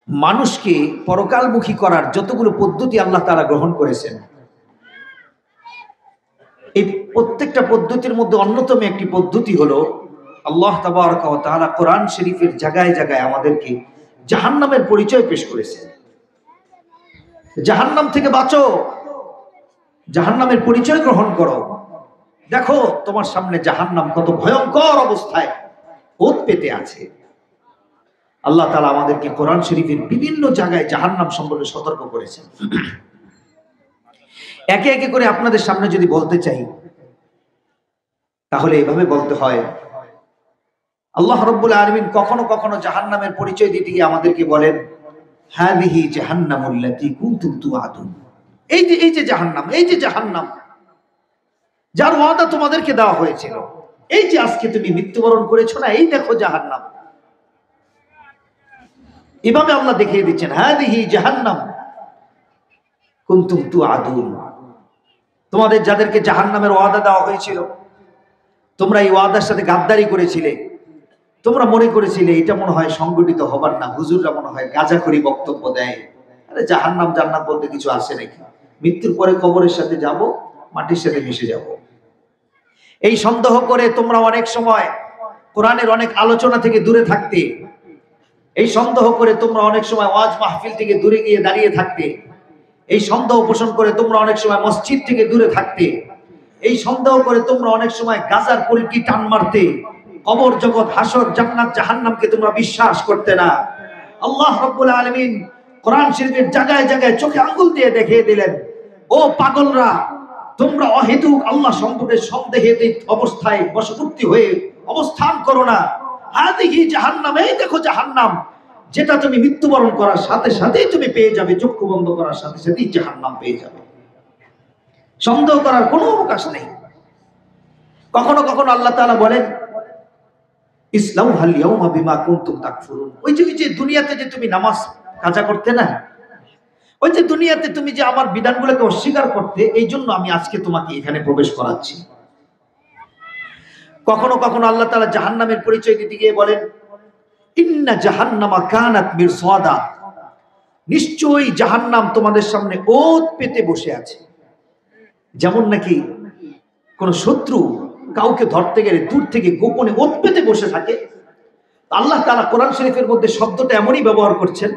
মানুষকে পরকালমুখী করার যতগুলো পদ্ধতি আল্লাহ তাআলা গ্রহণ করেছেন, এই প্রত্যেকটা পদ্ধতির মধ্যে অন্যতম একটি পদ্ধতি হলো আল্লাহ তাবারক ওয়া তাআলা কোরআন শরীফের জায়গায় জায়গায় আমাদেরকে জাহান্নামের পরিচয় পেশ করেছেন। জাহান্নাম থেকে বাঁচো, জাহান্নামের পরিচয় গ্রহণ করো। দেখো তোমার সামনে জাহান্নাম কত ভয়ঙ্কর অবস্থায় ওত পেতে আছে। আল্লাহ তাআলা আমাদেরকে কোরআন শরীফের বিভিন্ন জায়গায় জাহান্নাম সম্পর্কে সতর্ক করেছেন। একে একে করে আপনাদের সামনে যদি বলতে চাই তাহলে এভাবে বলতে হয়, আল্লাহ রাব্বুল আলামিন কখনো কখনো জাহান্নামের পরিচয় দিতে গিয়ে আমাদেরকে বলেন, হাযিহি জাহান্নামুল্লাতী কুনতুম তুআদুন। এই যে জাহান্নাম যার ওয়াদা তোমাদেরকে দেওয়া হয়েছিল, এই যে আজকে তুমি মৃত্যুবরণ করেছো না, এই দেখো জাহান্নাম। এভাবে আল্লাহ দেখিয়ে দিচ্ছেন, হাযিহি জাহান্নাম কুনতুম তুআদুন। তোমাদের যাদেরকে জাহান্নামের ওয়াদা দেওয়া হয়েছিল, তোমরা এই ওয়াদার সাথে গাদ্দারি করেছিলে। তোমরা মনে করেছিলে এটা মনে হয় সংগঠিত হবার না, হুজুররা মনে হয় গাঁজাখড়ি বক্তব্য দেয়, আরে জাহান্নাম জান্নাত বলতে কিছু আছে নাকি, মৃত্যুর পরে কবরের সাথে যাব, মাটির সাথে মিশে যাব। এই সন্দেহ করে তোমরা অনেক সময় কোরআনের অনেক আলোচনা থেকে দূরে থাকতে, এই সন্দেহ করে তোমরা অনেক সময় ওয়াজ মাহফিল থেকে দূরে গিয়ে দাঁড়িয়ে থাকতে, এই সন্দেহ পোষণ করে তোমরা অনেক সময় মসজিদ থেকে দূরে থাকতে, এই সন্দেহ করে তোমরা অনেক সময় গাজার কলকি টান মারতে, কবর জগৎ হাসর জান্নাত জাহান্নামকে তোমরা বিশ্বাস করতে না। আল্লাহ রাব্বুল আলামিন কোরআন শরীফের জায়গায় জায়গায় চোখে আঙ্গুল দিয়ে দেখিয়ে দিলেন, ও পাগলরা, তোমরা অহেতুক আল্লাহ সম্পর্কে সন্দেহে অবস্থায় বশবর্তী হয়ে অবস্থান করো না। হাযিহি জাহান্নাম, এই দেখো জাহান্নাম, যেটা তুমি মৃত্যুবরণ করার সাথে সাথেই তুমি পেয়ে যাবে, চক্ষু বন্ধ করার সাথে সাথেই জাহান্নাম পেয়ে যাবে, সন্দেহ করার কোনো অবকাশ নেই। কখনো কখনো আল্লাহ তাআলা বলেন, ইসলাউহাল ইয়াউমা বিমা কুনতুম তাকফুরুন। ওই যে দুনিয়াতে যে তুমি নামাজ কাজা করতে না, ওই যে দুনিয়াতে তুমি যে আমার বিধানগুলোকে অস্বীকার করতে, এই জন্য আমি আজকে তোমাকে এখানে প্রবেশ করাচ্ছি। কখনো কখনো আল্লাহ তাআলা জাহান্নামের পরিচয় দিতে গিয়ে বলেন, ইন্না জাহান্নামা কানাত মিরসাদা। নিশ্চয়ই জাহান্নাম তোমাদের সামনে ওত পেতে বসে আছে। যেমন নাকি কোন শত্রু কাউকে ধরতে গেলে দূর থেকে গোপনে ওত পেতে বসে থাকে, আল্লাহ তাআলা কোরআন শরীফের মধ্যে শব্দটা এমনই ব্যবহার করছেন,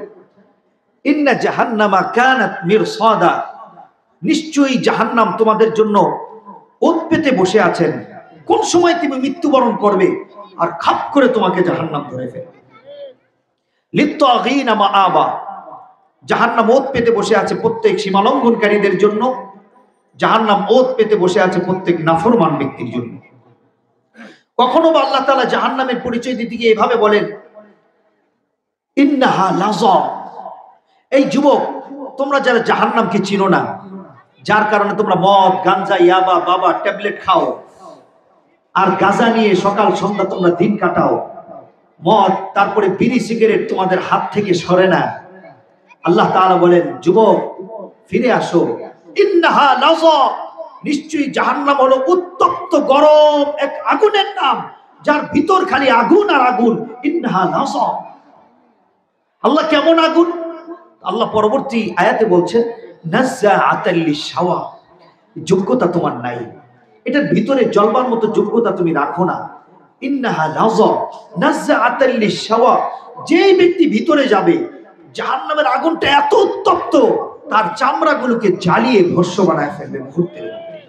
ইন্না জাহান্নামা কানাত মিরসাদা। নিশ্চয়ই জাহান্নাম তোমাদের জন্য ওত পেতে বসে আছেন। কোন সময় তুমি মৃত্যুবরণ করবে আর খাপ করে তোমাকে জাহান্নাম ধরে ফেলবে। লিত্তাগীনা মাআবা। জাহান্নাম ওত পেতে বসে আছে প্রত্যেক সীমালঙ্ঘনকারীদের জন্য, জাহান্নাম ওত পেতে বসে আছে প্রত্যেক নাফরমান ব্যক্তির জন্য। কখনো বা আল্লাহ তাআলা জাহান্নামের পরিচয় দিতে গিয়ে এভাবে বলেন, ইন্নাহা লাযা। এই যুবক, তোমরা যারা জাহান্নামকে চিনো না, যার কারণে তোমরা মদ, গাঞ্জা, ইয়াবা, বাবা, ট্যাবলেট খাও, আর গাঁজা নিয়ে সকাল সন্ধ্যা তোমরা দিন কাটাও, মদ তারপরে বিড়ি সিগারেট তোমাদের হাত থেকে সরে না। আল্লাহ তাআলা বলেন, যুবক ফিরে আসো। ইন্নাহা লাযা। নিশ্চয়ই জাহান্নাম হলো উত্তপ্ত গরম এক আগুনের নাম, যার ভিতর খালি আগুন আর আগুন। ইন্নাহা লাযা। আল্লাহ কেমন আগুন? আল্লাহ পরবর্তী আয়াতে বলছেন, নাযাআতাল লিশাওয়া। যোগ্যতা তোমার নাই, এটার ভিতরে জ্বলবার মতো যোগ্যতা তুমি রাখো না। ইন্নাহা লাযা নাযাআতাল লিশাওয়া। যেই ব্যক্তি ভিতরে যাবে, জাহান্নামের আগুনটা এত উত্তপ্ত, তার চামড়াগুলোকে জ্বালিয়ে ভস্ম বানায় ফেলবে মুহূর্তের মধ্যে।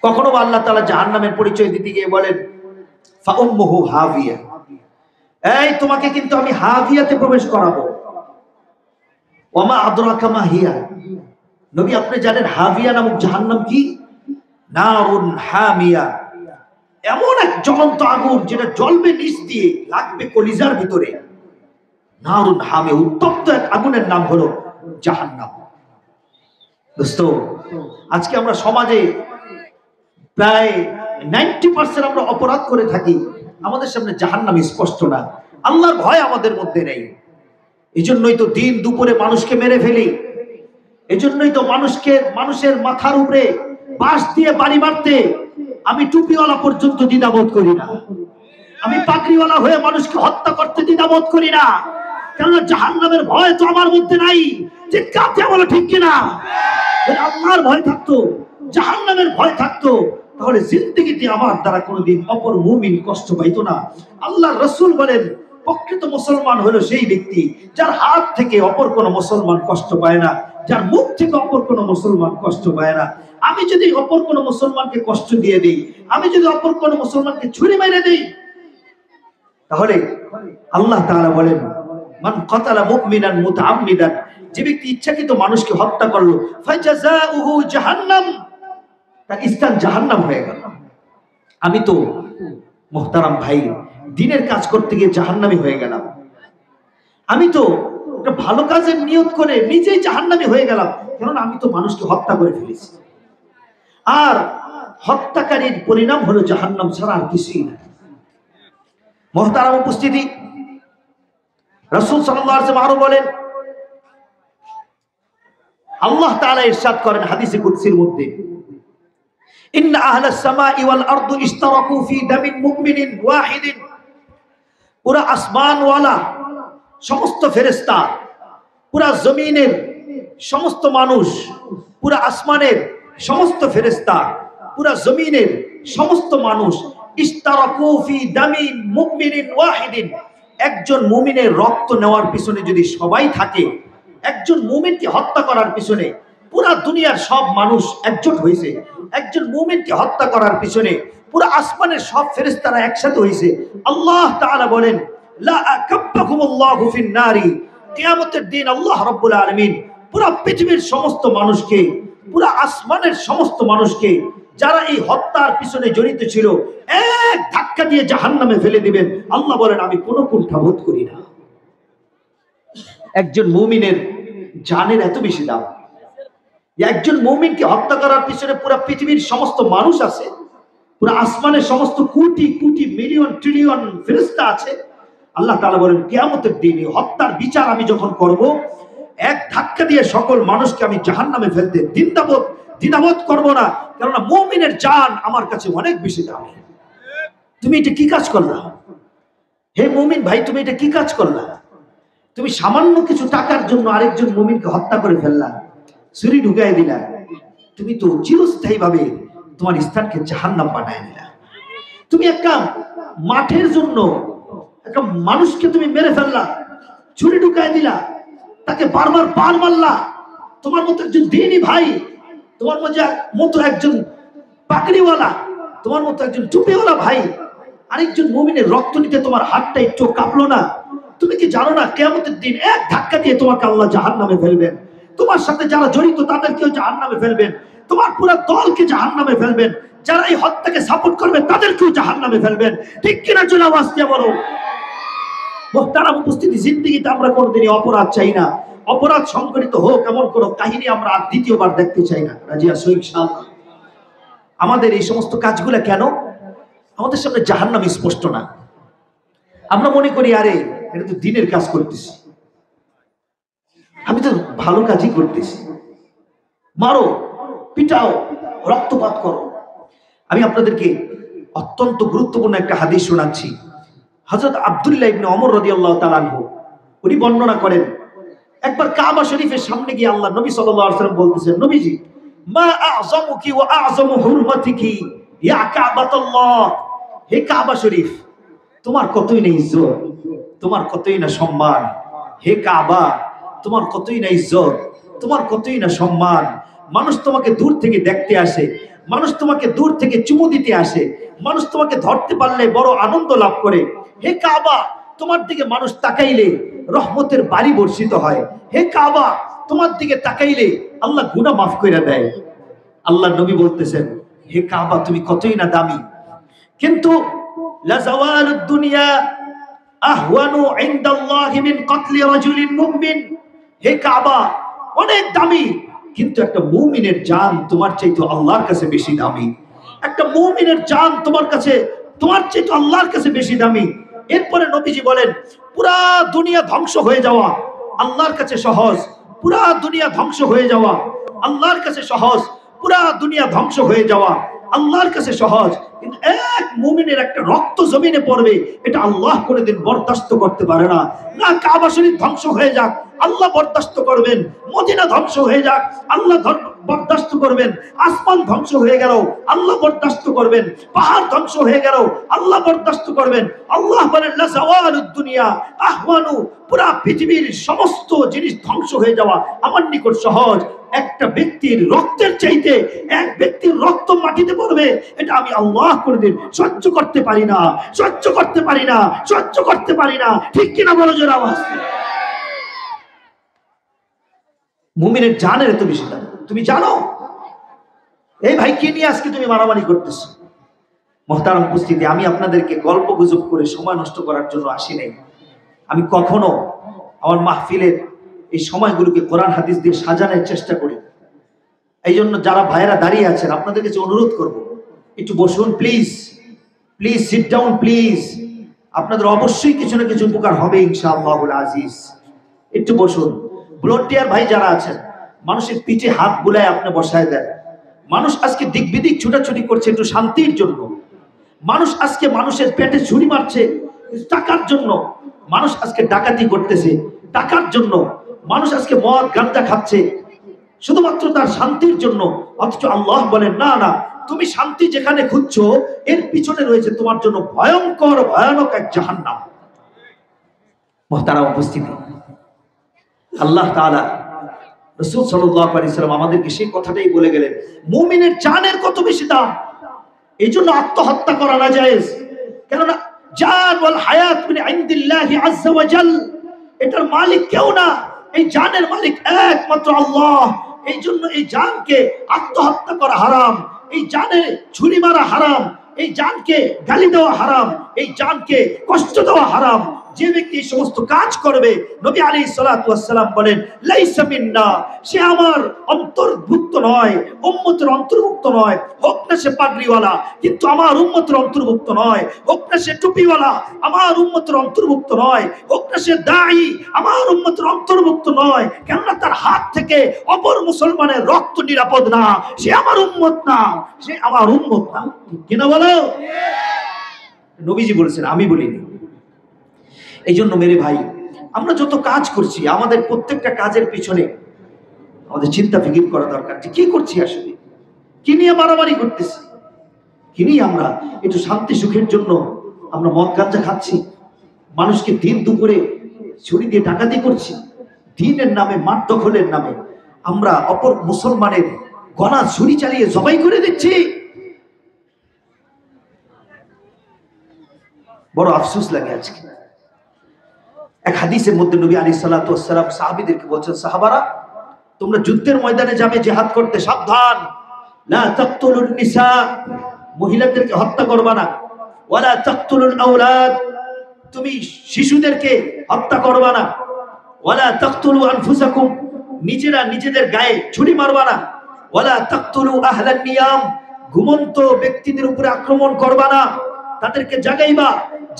কখনো আল্লাহ তাআলা জাহান্নামের পরিচয় দিতে গিয়ে বলেন, ফাউম্মুহু হাবিয়া। এই তোমাকে কিন্তু আমি হাবিয়াতে প্রবেশ করাবো। ওয়ামা আদরাকা মা হিয়া। নবী আপনি জানেন হাবিয়া নামক জাহান্নাম কি? নারুন হামিয়া। এমন এক জ্বলন্ত আগুন যেটা জ্বলবে নিচ দিয়ে, লাগবে কলিজার ভিতরে। নারুন হামিয়া, উত্তপ্ত এক আগুনের নাম হলো জাহান্নাম। দোস্ত, আজকে আমরা সমাজে প্রায় 90% আমরা অপরাধ করে থাকি, আমাদের সামনে জাহান্নাম স্পষ্ট না, আল্লাহর ভয় আমাদের মধ্যে নেই। এজন্যই তো দিন দুপুরে মানুষকে মেরে ফেলি, এজন্যই তো মানুষের মাথার উপরে বাঁশ দিয়ে বাড়ি মারতে আমি টুপিওয়ালা পর্যন্ত দ্বিধাবোধ করি না। আমি পাগড়িওয়ালা হয়ে মানুষকে হত্যা করতে দ্বিধাবোধ করি না। কেননা জাহান্নামের ভয় তো আমার মধ্যে নাই। চিৎকার দিয়ে বলো ঠিক কিনা? যদি আল্লাহর ভয় থাকতো, জাহান্নামের ভয় থাকতো, তাহলে জিন্দেগিতে আমার দ্বারা কোনোদিন অপর মুমিন কষ্ট পাইতো না। আল্লাহর রাসূল বলেন, প্রকৃত মুসলমান হলো সেই ব্যক্তি যার হাত থেকে অপর কোনো মুসলমান কষ্ট পায় না, যার মুখ থেকে অপর কোনো মুসলমান কষ্ট পায় না। আমি যদি অপর কোনো মুসলমানকে কষ্ট দিয়ে দিই, আমি যদি অপর কোনো মুসলমানকে ছুরি মেরে দিই, তাহলে আল্লাহ তাআলা বলেন, মান কাতালা মুমিনান মুতাআম্মিদান, যে ব্যক্তি ইচ্ছাকৃত মানুষকে হত্যা করলো, ফাজাযাউহু জাহান্নাম, তার স্থান জাহান্নাম হয়ে গেল। আমি তো মুহতারাম ভাই দ্বীনের কাজ করতে গিয়ে জাহান্নামী হয়ে গেলাম। আমি তো একটা ভালো কাজের নিয়ত করে নিজেই জাহান্নামী হয়ে গেলাম, কারণ আমি তো মানুষকে হত্যা করে ফেলেছি। আর হত্যাকারীর পরিণাম হলো জাহান্নাম ছাড়া আর কিছুই না। মুহতারাম উপস্থিতি, রাসূল সাল্লাল্লাহু আলাইহি ওয়াসাল্লাম আরো বলেন, আল্লাহ তাআলা ইরশাদ করেন হাদিসে কুদসির মধ্যে, ইন্না আহলাস সামাই ওয়াল আরদু ইশতারাকু ফি দামিন মুমিনিন ওয়াহিদিন, পুরা আসমানওয়ালা সমস্ত ফেরেশতা, পুরা জমিনের সমস্ত মানুষ, পুরা আসমানের সমস্ত ফেরেশতা, পুরা জমিনের সমস্ত মানুষ, ইশতারাকু ফি দামিন মুমিনিন ওয়াহিদিন, একজন মুমিনের রক্ত নেওয়ার পিছনে যদি সবাই থাকে, একজন মুমিনকে হত্যা করার পিছনে পুরা দুনিয়ার সব মানুষ একজোট হয়েছে, একজন মুমিনকে হত্যা করার পিছনে পুরা আসমানের সব ফেরেশতারা একসাথে হয়েছে, আল্লাহ তাআলা বলেন, লা আকাব্বাকুমুল্লাহু ফিন নারি, কিয়ামতের দিন আল্লাহ রাব্বুল আলামিন পুরা পৃথিবীর সমস্ত মানুষকে, পুরা আসমানের সমস্ত মানুষকে যারা এই হত্যার পিছনে জড়িত ছিল এক ধাক্কা দিয়ে জাহান্নামে ফেলে দিবেন। আল্লাহ বলেন, আমি কোনো কুণ্ঠাবোধ করি না। একজন মুমিনের জানের এত বেশি দাম, একজন মুমিনকে হত্যা করার পিছনে পুরা পৃথিবীর সমস্ত মানুষ আছে, পুরা আসমানের সমস্ত কোটি কোটি মিলিয়ন ট্রিলিয়ন ফেরেশতা আছে। আল্লাহ তাআলা বলেন, কিয়ামতের দিনে হত্যার বিচার আমি যখন করব, এক ধাক্কা দিয়ে সকল মানুষকে আমি জাহান্নামে ফেলতে দ্বিধাবোধ করব না, কেননা মুমিনের জান আমার কাছে অনেক বেশি দামি। তুমি এটা কি কাজ করলা হে মুমিন ভাই? তুমি এটা কি কাজ করলা? তুমি সামান্য কিছু টাকার জন্য আরেকজন মুমিনকে হত্যা করে ফেললা, ছুরি ঢুকাই দিলা, তুমি তো চিরস্থায়ী ভাবে তোমার স্থানকে জাহান্নাম বানায় দিলা। তুমি একটা মাঠের জন্য একটা মানুষকে তুমি মেরে ফেললা, ছুরি ঢুকাই দিলা, তাকে বারবার পার মারলা। তোমার মতো একজন দ্বীনী ভাই, তোমার মতো একজন পাগড়িওয়ালা, তোমার মতো একজন টুপিওয়ালা ভাই আরেকজন মুমিনের রক্ত নিতে তোমার হাতটা একটু কাঁপলো না? তুমি কি জানো না কিয়ামতের দিন এক ধাক্কা দিয়ে তোমাকে আল্লাহ জাহান্নামে ফেলবেন, তোমার সাথে যারা জড়িত তাদেরকেও জাহান্নামে ফেলবেন, তোমার পুরো দলকে জাহান্নামে ফেলবেন, যারা এই হত্যাকে সাপোর্ট করবে তাদেরকেও জাহান্নামে ফেলবেন। ঠিক কিনা জোরে আওয়াজ দিয়ে বলো। মুহতারাম উপস্থিতি, জিন্দেগিতে আমরা কোনোদিনই অপরাধ চাই না, অপরাধ সংঘটিত হোক এমন কোনো কাহিনী আমরা আর দ্বিতীয়বার দেখতে চাই না। রাজি আছো ইনশাআল্লাহ? আমাদের এই সমস্ত কাজগুলো কেন? আমাদের সামনে জাহান্নাম স্পষ্ট না, আমরা মনে করি আরে এটা তো দ্বীনের কাজ করতেছি, আমি তো ভালো কাজই করতেছি, মারো পিটাও রক্তপাত করো। আমি আপনাদেরকে অত্যন্ত গুরুত্বপূর্ণ একটা হাদিস শোনাচ্ছি। হযরত আব্দুল্লাহ ইবনে ওমর রাদিয়াল্লাহু তাআলা আনহু উনি বর্ণনা করেন, একবার কাবা শরীফের সামনে গিয়ে আল্লাহ নবী সাল্লাল্লাহু আলাইহি ওয়াসাল্লাম বলতেছেন, নবীজি, মা আ'যামুকি ওয়া আ'যামু হুরমাতিকি ইয়া কাবাতাল্লাহ, হে কাবা শরীফ, তোমার কতই না ইজ্জত, তোমার কতই না সম্মান, হে কাবা তোমার কতই না ইজ্জত, তোমার কতই না সম্মান। মানুষ তোমাকে দূর থেকে দেখতে আসে, মানুষ তোমাকে দূর থেকে চুমু দিতে আসে, মানুষ তোমাকে ধরতে পারলে বড় আনন্দ লাভ করে। হে কাবা, তোমার দিকে মানুষ তাকাইলে রহমতের বাড়ি বর্ষিত হয়। হে কাবা, তোমার দিকে তাকাইলে আল্লাহ গুনাহ মাফ করে দেয়। আল্লাহ নবী বলতেছেন, হে কাবা তুমি কতই না দামি, কিন্তু লাযাওয়ালুদ দুনিয়া আহওয়ানু ইনদাল্লাহি মিন কতলি রাজুলিন মুমিন, হে কাবা অনেক দামি, কিন্তু একটা মুমিনের জান তোমার চাইতে আল্লাহর কাছে বেশি দামি। একটা মুমিনের জান তোমার চাইতে আল্লাহর কাছে বেশি দামি। এরপরে নবীজি বলেন, পুরা দুনিয়া ধ্বংস হয়ে যাওয়া আল্লাহর কাছে সহজ, পুরা দুনিয়া ধ্বংস হয়ে যাওয়া আল্লাহর কাছে সহজ, পুরা দুনিয়া ধ্বংস হয়ে যাওয়া আল্লাহর কাছে সহজ, কিন্তু এক মুমিনের একটা রক্ত জমিনে পড়বে এটা আল্লাহ কোনোদিন বরদাস্ত করতে পারে না। না কাবা শরীফ ধ্বংস হয়ে যাক, আল্লাহ বরদাস্ত করবেন। মদিনা ধ্বংস হয়ে যাক, আল্লাহ বরদাস্ত করবেন। আসমান ধ্বংস হয়ে গেল, আল্লাহ বরদাস্ত করবেন। পাহাড় ধ্বংস হয়ে গেল, আল্লাহ বরদাস্ত করবেন। আল্লাহ বলেন লা যাওয়ালুদ দুনিয়া আহওয়ানু, পুরা পৃথিবীর সমস্ত জিনিস ধ্বংস হয়ে যাওয়া আমার নিকট সহজ। একটা ব্যক্তির রক্তের চাইতে এক ব্যক্তির রক্ত মাটিতে পড়বে এটা আমি আল্লাহ কোনদিন সহ্য করতে পারি না, সহ্য করতে পারি না, সহ্য করতে পারি না। ঠিক কিনা বলো জোরে আওয়াজ। মুমিনের জানের এত বেশি দাম। তুমি জানো এই ভাই কি নিয়ে আজকে তুমি মারামারি করতেছো? মুহতারাম উপস্থিতি, আমি আপনাদেরকে গল্প গুজব করে সময় নষ্ট করার জন্য আসি নাই। আমি কখনো আমার মাহফিলের এই সময়গুলোকে কোরআন হাদিস দিয়ে সাজানোর চেষ্টা করি। এই জন্য যারা ভাইয়েরা দাঁড়িয়ে আছেন আপনাদের কাছে অনুরোধ করব, একটু বসুন please, please sit down please. আপনাদের অবশ্যই কিছু না কিছু উপকার হবে ইনশাআল্লাহুল আজিজ। একটু বসুন। ভলান্টিয়ার ভাই যারা আছেন, মানুষের পিঠে হাত বুলায় আপনি বসায় দেন। মানুষ আজকে দিক বিদিক ছুটাছুটি করছে একটু শান্তির জন্য। মানুষ আজকে মানুষের পেটে ছুরি মারছে টাকার জন্য। মানুষ আজকে ডাকাতি করতেছে টাকার জন্য। মানুষ আজকে মদ গাঁজা খাচ্ছে শুধুমাত্র তার শান্তির জন্য। অথচ আল্লাহ বলেন না না, তুমি শান্তি যেখানে খুঁজছো এর পিছনে রয়েছে তোমার জন্য ভয়ঙ্কর ভয়ানক এক জাহান্নাম। মুহতারাম উপস্থিতি, আল্লাহ তাআলা রাসূল সাল্লাল্লাহু আলাইহি ওয়াসাল্লাম আমাদেরকে সেই কথাটাই বলে গেলেন, মুমিনের জানের কত বেশি দাম। এই জন্য আত্মহত্যা করা না জায়েজ। কেননা জান ওয়াল হায়াত মিন ইনদিল্লাহি আযজা ওয়া জাল, এটার মালিক কেউ না, এই জানের মালিক একমাত্র আল্লাহ। এই জন্য এই জানকে আত্মহত্যা করা হারাম, এই জানে ছুরি মারা হারাম, এই জানকে গালি দেওয়া হারাম, এই জানকে কষ্ট দেওয়া হারাম। যে ব্যক্তি এই সমস্ত কাজ করবে, নবী আলাইহিস সালাতু ওয়াস সালাম বলেন লাইসা মিন্না, সে আমার অন্তর্ভুক্ত নয়, উম্মতের অন্তর্ভুক্ত নয়। হোক না সে পাগড়িওয়ালা, কিন্তু আমার উম্মতের অন্তর্ভুক্ত নয়। হোক না সে টুপিওয়ালা, আমার উম্মতের অন্তর্ভুক্ত নয়। হোক না সে দাঈ, আমার উম্মতের অন্তর্ভুক্ত নয়। কেননা তার হাত থেকে অপর মুসলমানের রক্ত নিরাপদ না। সে আমার উম্মত না, সে আমার উম্মত না। কিনা বলো? নবীজি বলেছেন, আমি বলিনি। এই জন্য মেরে ভাই, আমরা যত কাজ করছি আমাদের প্রত্যেকটা কাজের পিছনে আমাদের চিন্তা ফিকির করা দরকার যে কি করছি, আসলে কি নিয়ে মারামারি করতেছি, কি নিয়ে আমরা একটু শান্তি সুখের জন্য আমরা মদ গাঁজা খাচ্ছি, মানুষকে দিন দুপুরে ছুরি দিয়ে ডাকাতি করছি, দিনের নামে মাঠ দখলের নামে আমরা অপর মুসলমানের গলা ছুরি চালিয়ে জবাই করে দিচ্ছি। বড় আফসোস লাগে আজকে। এক হাদিসের মধ্যে নবী আলাইহিস সালাতু ওয়াস সালাম সাহাবীদেরকে বলছেন, সাহাবারা তোমরা যুদ্ধের ময়দানে যাবে, জিহাদ করতে, সাবধান। লা তাকতুলুন নিসা, মহিলাদেরকে হত্যা করবা না। ওয়ালা তাকতুলুল আওলাদ, তুমি শিশুদেরকে হত্যা করবা না। ওয়ালা তাকতুলু আনফুসাকুম, নিজেরা নিজেদের গায়ে ছুরি মারবা না। ওয়ালা তাকতুলু আহলান নিয়াম, ঘুমন্ত ব্যক্তিদের উপরে আক্রমণ করবা না। তাদেরকে জাগাইবা,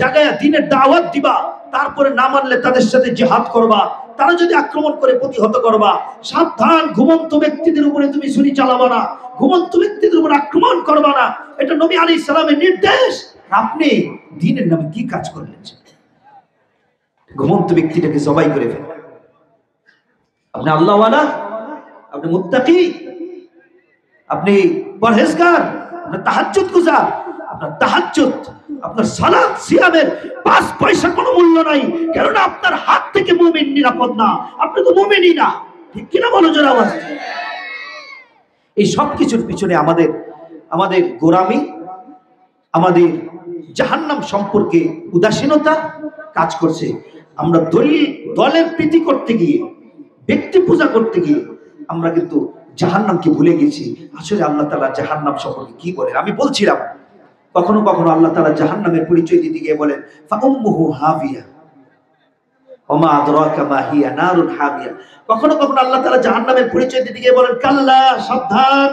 জাগায়া দ্বীনের দাওয়াত দিবা, তারপরে না মানলে তাদের সাথে জিহাদ করবা। তারা যদি আক্রমণ করে প্রতিহত করবা। সাবধান, ঘুমন্ত ব্যক্তিদের উপরে তুমি ছুরি চালাবা না, ঘুমন্ত ব্যক্তিদের উপর আক্রমণ করবা না। এটা নবী আলাইহিস সালামের নির্দেশ। আপনি দ্বীনের নামে কি কাজ করলেন? ঘুমন্ত ব্যক্তিটাকে জবাই করে ফেললেন। আপনি আল্লাহওয়ালা, আপনি মুত্তাকি, আপনি পরহেজগার, আপনি তাহাজ্জুদ গুজার। আপনার তাহাজ্জুদ, আপনার সালাত সিয়ামের 5 পয়সা কোনো মূল্য নাই, কারণ আপনার হাত থেকে মুমিন নিরাপদ না। আপনি তো মুমিনই না। ঠিক কিনা বলো জোরে আওয়াজ। এই সব কিছুর পিছনে আমাদের গোরামি, আমাদের জাহান্নাম সম্পর্কে উদাসীনতা কাজ করছে। আমরা দলের প্রীতি করতে গিয়ে, ব্যক্তি পূজা করতে গিয়ে আমরা কিন্তু জাহান্নামকে ভুলে গেছি। আসলে আল্লাহ তাআলা জাহান্নাম সম্পর্কে কি বলেন আমি বলছিলাম। কখনো কখনো আল্লাহ তাআলা জাহান্নামের পরিচয় দিতে গিয়ে বলেন ফাউম্মুহু হাবিয়া ওমা আদরাকা মা হিয়া নারুন হামিয়া। কখনো কখনো আল্লাহ তাআলা জাহান্নামের পরিচয় দিতে গিয়ে বলেন কাল্লা, সাবধান,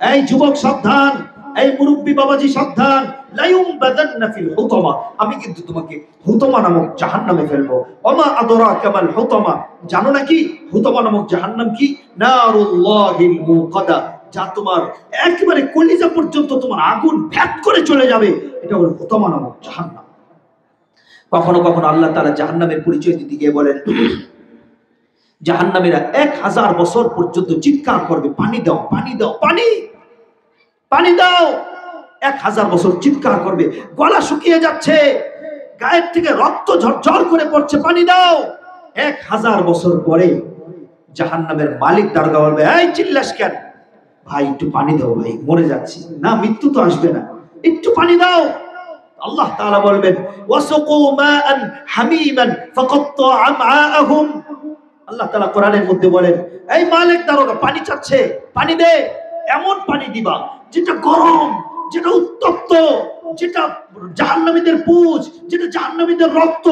এই যুবক সাবধান, এই মুরব্বি বাবাজি সাবধান, লায়ুমবাদান্না ফিল হুতামা, আমি কিন্তু তোমাকে হুতামা নামক জাহান্নামে ফেলবো। ওমা আদরাকা মাল হুতামা, জানো নাকি হুতামা নামক জাহান্নাম কি? নারুল্লাহিল মুকাদা, যা তোমার একেবারে কলিজা পর্যন্ত তোমার আগুন ভ্যাট করে চলে যাবে, এটা হলো হুতামা নামক জাহান্নাম। কখনো কখনো আল্লাহ তাআলা জাহান্নামের পরিচয় দিতে গিয়ে বলেন, জাহান্নামীরা 1000 বছর পর্যন্ত চিৎকার করবে, পানি দাও, পানি দাও, পানি, পানি দাও। 1000 বছর চিৎকার করবে, গলা শুকিয়ে যাচ্ছে, গায়ের থেকে রক্ত ঝরঝর করে পড়ছে, পানি দাও। 1000 বছর পরে জাহান্নামের মালিক দারোগা বলবে, এই চিল্লাস কেন? ভাই একটু পানি দাও, ভাই মরে যাচ্ছি। না, মৃত্যু তো আসবে না, একটু পানি দাও। আল্লাহ তাআলা বলবেন, ওয়াসাকু মাআন হামিমান ফাকাত্তা আমআআহুম। আল্লাহ তাআলা কোরআনের মধ্যে বলেন, এই মালিক দারোগা পানি চাচ্ছে, পানি দে। এমন পানি দিবা যেটা গরম, যেটা উত্তপ্ত, যেটা জাহান্নামীদের পুঁজ, যেটা জাহান্নামীদের রক্ত,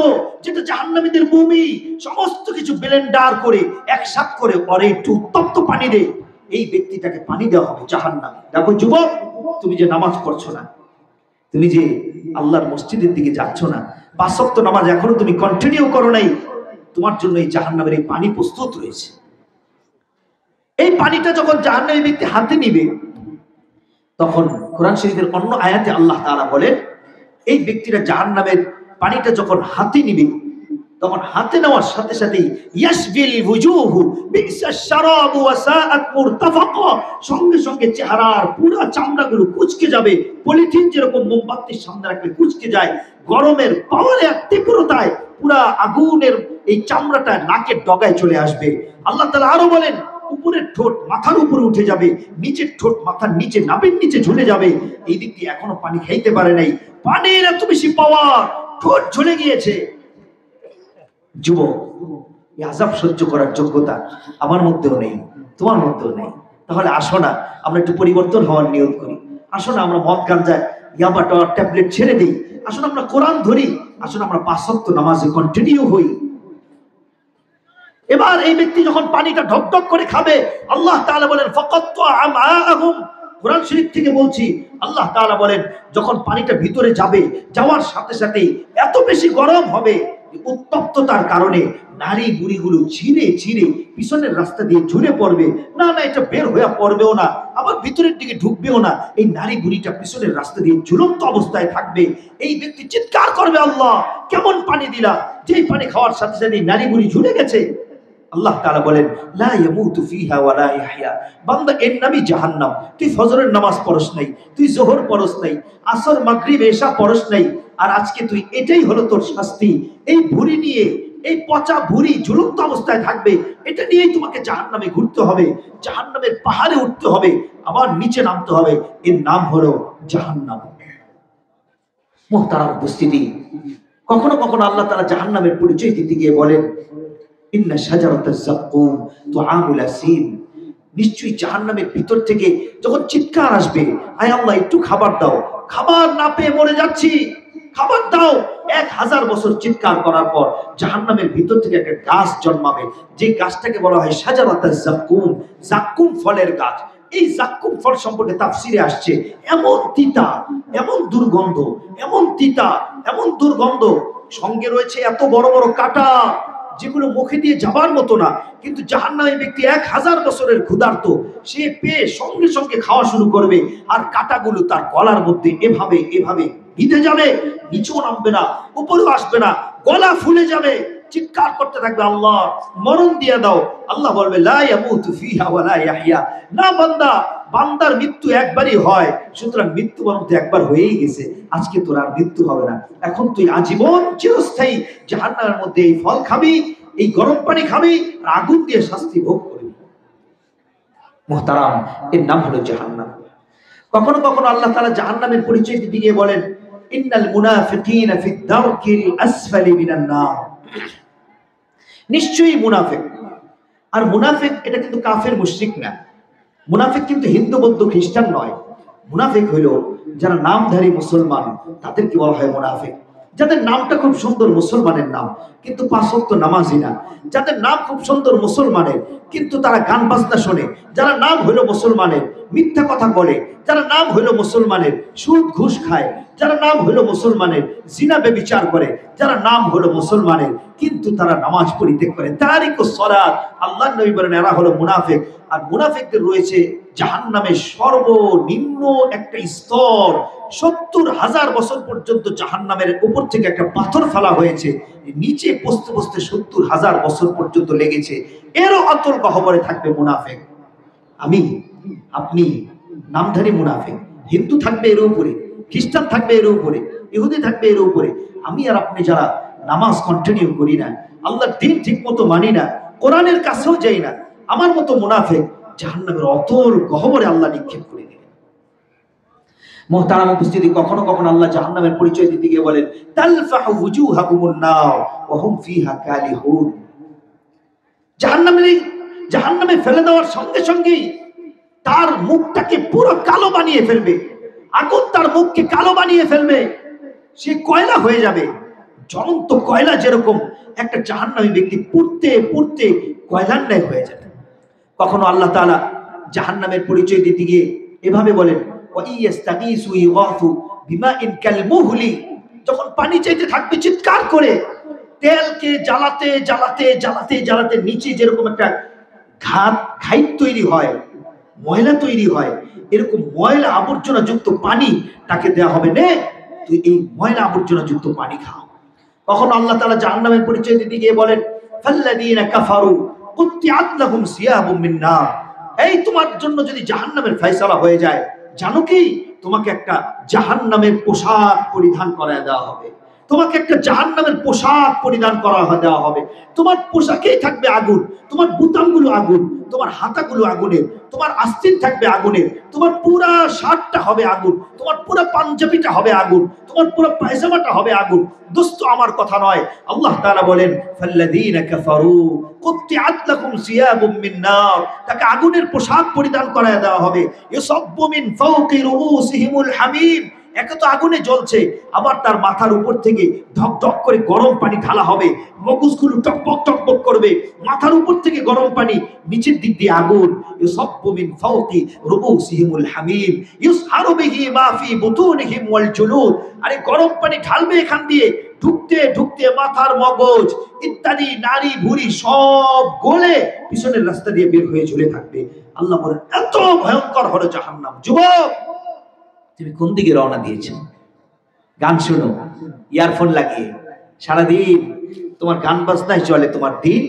যেটা জাহান্নামীদের বমি, সমস্ত কিছু ব্লেন্ডার করে একসাথে করে পরে একটু উত্তপ্ত পানি দে। এই ব্যক্তিটাকে পানি দেওয়া হবে জাহান্নামে। দেখো যুবক, তুমি যে নামাজ পড়ছো না, তুমি যে আল্লাহর মসজিদের দিকে যাচ্ছ না, 5 ওয়াক্ত নামাজ এখনো তুমি কন্টিনিউ করো নাই, তোমার জন্য এই জাহান্নামের এই পানি প্রস্তুত রয়েছে। এই পানিটা যখন জাহান্নামী ব্যক্তি হাতে নিবে, তখন কোরআন শরীফের অন্য আয়াতে আল্লাহ তাআলা বলেন, এই ব্যক্তিরা জাহান্নামের পানিটা যখন হাতে নিবে, তখন হাতে নেওয়ার সাথে সাথে ইয়াসবিল ওয়ুজুহু বিসাশ শারাবু ওয়া সাআত মুরতাফাকা, সঙ্গে সঙ্গে চেহারার পুরো চামড়াগুলো কুঁচকে যাবে, পলিথিন যেরকম মোমবাতির সামনে রাখলে কুঁচকে যায়, গরমের পাওয়ারে আর তীব্রতায় পুরা আগুনের এই চামড়াটা নাকের ডগায় চলে আসবে। আল্লাহ তাআলা আরো বলেন, উপরের ঠোঁট মাথার উপরে উঠে যাবে, নিচের ঠোঁট মাথার নিচে নাভির নিচে ঝুলে যাবে। এই দিক দিয়ে এখনো পানি খাইতে পারে নাই, পানির এত বেশি পাওয়ার, ঠোঁট ঝুলে গিয়েছে। যুবক, এই আযাব সহ্য করার যোগ্যতা আমার মধ্যেও নেই, তোমার মধ্যেও নেই। তাহলে আসো না আমরা একটু পরিবর্তন হওয়ার নিয়ত করি। আসো না আমরা মদ গাঞ্জা ইয়াবা টাওয়ার ট্যাবলেট ছেড়ে দিই। আসো না আমরা কোরআন ধরি। আসো না আমরা 5 ওয়াক্ত নামাজে কন্টিনিউ হই। এবার এই ব্যক্তি যখন পানিটা ঢকঢক করে খাবে, আল্লাহ তাআলা বলেন ফাকাত্তা আমআআহুম। কোরআন শরীফ থেকে বলছি, আল্লাহ তাআলা বলেন, যখন পানিটা ভিতরে যাবে, যাওয়ার সাথে সাথে এত বেশি গরম হবে, উত্তপ্ততার কারণে নারী বুড়িগুলো ছিঁড়ে ছিঁড়ে পিছনের রাস্তা দিয়ে ঝরে পড়বে। না না, এটা বের হয়ে পড়বেও না, আবার ভিতরের দিকে ঢুকবেও না। এই নারী বুড়িটা পিছনের রাস্তা দিয়ে ঝুলন্ত অবস্থায় থাকবে। এই ব্যক্তি চিৎকার করবে, আল্লাহ কেমন পানি দিলা, যেই পানি খাওয়ার সাথে সাথে নারী বুড়ি ঝুলে গেছে। আল্লাহ তাআলা বলেন, লা ইয়ামুতু ফিহা ওয়া লা ইয়াহইয়া। বান্দা, এর নামই জাহান্নাম। তুই ফজরের নামাজ পড়স নাই, তুই যোহর পড়স নাই, আসর মাগরিব এশা পড়স নাই, আর আজকে তুই এটাই হলো তোর শাস্তি। এই ভুঁড়ি নিয়ে, এই পচা ভুঁড়ি ঝুলন্ত অবস্থায় থাকবে, এটা নিয়েই তোমাকে জাহান্নামে ঘুরতে হবে, জাহান্নামের পাহাড়ে উঠতে হবে, আবার নিচে নামতে হবে। এর নাম হলো জাহান্নাম। মুহতারাম উপস্থিতি, কখনো কখনো আল্লাহ তাআলা জাহান্নামের পরিচয় দিতে গিয়ে বলেন, ইন্না শাজারাতাজ যাক্কুম তুআমুল আসিম। নিশ্চয়ই জাহান্নামের ভিতর থেকে যখন চিৎকার আসবে, আয় আল্লাহ একটু খাবার দাও, খাবার না পেয়ে মরে যাচ্ছি, খাবার দাও। 1000 বছর চিৎকার করার পর জাহান্নামের ভিতর থেকে একটা গাছ জন্মাবে, যে গাছটাকে বলা হয় শাজারাতাজ যাক্কুম, যাক্কুম ফলের গাছ। এই যাক্কুম ফল সম্পর্কে তাফসিরে আসছে, এমন তিতা, এমন দুর্গন্ধ, এমন তিতা, এমন দুর্গন্ধ, সঙ্গে রয়েছে এত বড় বড় কাঁটা, যেগুলো মুখে দিয়ে যাবার মতো না। কিন্তু জাহান্নামী ব্যক্তি 1000 বছরের ক্ষুধার্ত, সে পেয়ে সঙ্গে সঙ্গে খাওয়া শুরু করবে, আর কাঁটাগুলো তার গলার মধ্যে এভাবে এভাবে বিঁধে যাবে, নিচেও নামবে না, উপরেও আসবে না, গলা ফুলে যাবে, চিৎকার করতে থাকবে, আল্লাহ মরণ দিয়ে দাও। আল্লাহ বলবে, লা ইয়ামুতু ফিহা ওয়া লা ইয়াহইয়া। না বান্দা, বান্দার মৃত্যু একবারই হয়, সুতরাং মৃত্যুবরণ তো একবার হয়েই গেছে, আজকে তোর আর মৃত্যু হবে না। এখন তুই আজীবন চিরস্থায়ী জাহান্নামের মধ্যে এই ফল খাবি, এই গরম পানি খাবি, আর আগুন দিয়ে শাস্তি ভোগ করবি। মুহতারাম, এর নাম হলো জাহান্নাম। কখনো কখনো আল্লাহ তাআলা জাহান্নামের পরিচয় দিতে গিয়ে বলেন, ইন্নাল মুনাফিকিনা ফিদ দারকিল আসফালি মিনান নার। নিশ্চয়ই মুনাফিক, আর মুনাফিক এটা কিন্তু কাফের মুশরিক না, মুনাফিক কিন্তু হিন্দু বৌদ্ধ খ্রিস্টান নয়। মুনাফিক হইল যারা নামধারী মুসলমান, তাদেরকে বলা হয় মুনাফিক। যাদের নামটা খুব সুন্দর মুসলমানের নাম, কিন্তু 5 ওয়াক্ত নামাজি না, যাদের নাম খুব সুন্দর মুসলমানের, কিন্তু তারা গান বাজনা শোনে, যারা নাম হইল মুসলমানের মিথ্যা কথা বলে, যারা নাম হইল মুসলমানের সুদ ঘুষ খায়, যারা নাম হইল মুসলমানের জিনা ব্যভিচার করে, যারা নাম হলো মুসলমানের কিন্তু তারা নামাজ পরিত্যাগ করে, তারিকুস সালাত। আল্লাহর নবী বলেন এরা হলো মুনাফিক। আর মুনাফিকদের রয়েছে জাহান্নামের সর্বনিম্ন একটা স্তর, 70,000 বছর পর্যন্ত জাহান্নামের উপর থেকে একটা পাথর ফেলা হয়েছে, নিচে পৌঁছতে পৌঁছতে 70,000 বছর পর্যন্ত লেগেছে। এরও অতল গহ্বরে থাকবে মুনাফিক। আমি, আপনি নামধারী মুনাফিক। হিন্দু থাকবে এর উপরে, খ্রিস্টান থাকবে এর উপরে, ইহুদি থাকবে এর উপরে। আমি আর আপনি যারা নামাজ কন্টিনিউ করি না, আল্লাহর দ্বীন ঠিক মতো মানি না, কোরআনের কাছেও যাই না, আমার মতো মুনাফিক জাহান্নামের অতল গহ্বরে আল্লাহ নিক্ষেপ করে দিবেন। মুহতারাম উপস্থিতি, কখনো কখনো আল্লাহ জাহান্নামের পরিচয় দিতে গিয়ে বলেন তালফাহু ওয়ুজুহাকুমুন নার ওয়া হুম ফিহা কালিহুন। জাহান্নামে ফেলে দেওয়ার সঙ্গে সঙ্গেই তার মুখটাকে পুরো কালো বানিয়ে ফেলবে। আগুন তার মুখকে কালো বানিয়ে ফেলবে, সে কয়লা হয়ে যাবে। জ্বলন্ত কয়লা যেরকম একটা জাহান্নামী ব্যক্তি পুড়তে পুড়তে কয়লার ন্যায় হয়ে যাবে। কখনো আল্লাহ তাআলা জাহান্নামের পরিচয় দিতে গিয়ে এভাবে বলেন ওয়াইয়াস্তাগীসু ইগাসু বিমাইন কালমুহলি। যখন পানি চাইতে থাকবে চিৎকার করে, তেলকে জ্বালাতে জ্বালাতে জ্বালাতে জ্বালাতে নিচে যেরকম একটা ঘাইট তৈরি হয়, ময়লা তৈরি হয়, এরকম ময়লা আবর্জনা যুক্ত পানি তাকে দেওয়া হবে, নে তুই এই ময়লা আবর্জনা যুক্ত পানি খাও। কখনো আল্লাহ তাআলা জাহান্নামের পরিচয় দিতে গিয়ে বলেন ফাল্লাযীনা কাফারু কুত্তিআত লাহুম সিয়াবুম মিন নার। এই তোমার জন্য যদি জাহান্নামের ফয়সালা হয়ে যায়, জানো কি তোমাকে একটা জাহান্নামের পোশাক পরিধান করায় দেওয়া হবে। তোমাকে একটা জাহান্নামের পোশাক পরিধান করা দেওয়া হবে। তোমার পোশাকেই থাকবে আগুন, তোমার বুতামগুলো আগুন, তোমার হাতাগুলো আগুনের, তোমার আস্তিন থাকবে আগুনের, তোমার পুরা শার্টটা হবে আগুন, তোমার পুরো পাঞ্জাবিটা হবে আগুন, তোমার পুরো পায়জামাটা হবে আগুন। দোস্ত আমার কথা নয়, আল্লাহ তাআলা বলেন ফাল্লাযীনা কাফারু কুত্তিআত লাহুম সিয়াবুম মিন নার। তাকে আগুনের পোশাক পরিধান করায় দেওয়া হবে। ইউসাব্বু মিন ফাওকি রুউসিহিমুল হামীম। একে তো আগুনে জ্বলছে, আবার তার মাথার উপর থেকে ধক ধক করে গরম পানি ঢালা হবে, মগজগুলো টকবক টকবক করবে, মাথার উপর থেকে গরম পানি, নিচের দিক দিয়ে আগুন। ইউসাব্বু মিন ফাওকি রুউসিহিমুল হামীম ইউসহারু বিহি মা ফি বুতুনিহিম ওয়াল জুলুদ। আরে গরম পানি ঢালবে এখান দিয়ে, ঢুকতে ঢুকতে মাথার মগজ ইত্যাদি নারী ভুঁড়ি সব গলে পিছনের রাস্তা দিয়ে বের হয়ে ঝুলে থাকবে। আল্লাহ বলেন এত ভয়ঙ্কর হলো জাহান্নাম। যুবক, তুমি কোন দিকে রওনা দিয়েছেন? গান শোনো ইয়ারফোন লাগিয়ে, সারাদিন তোমার গান বাজনায় চলে তোমার দিন,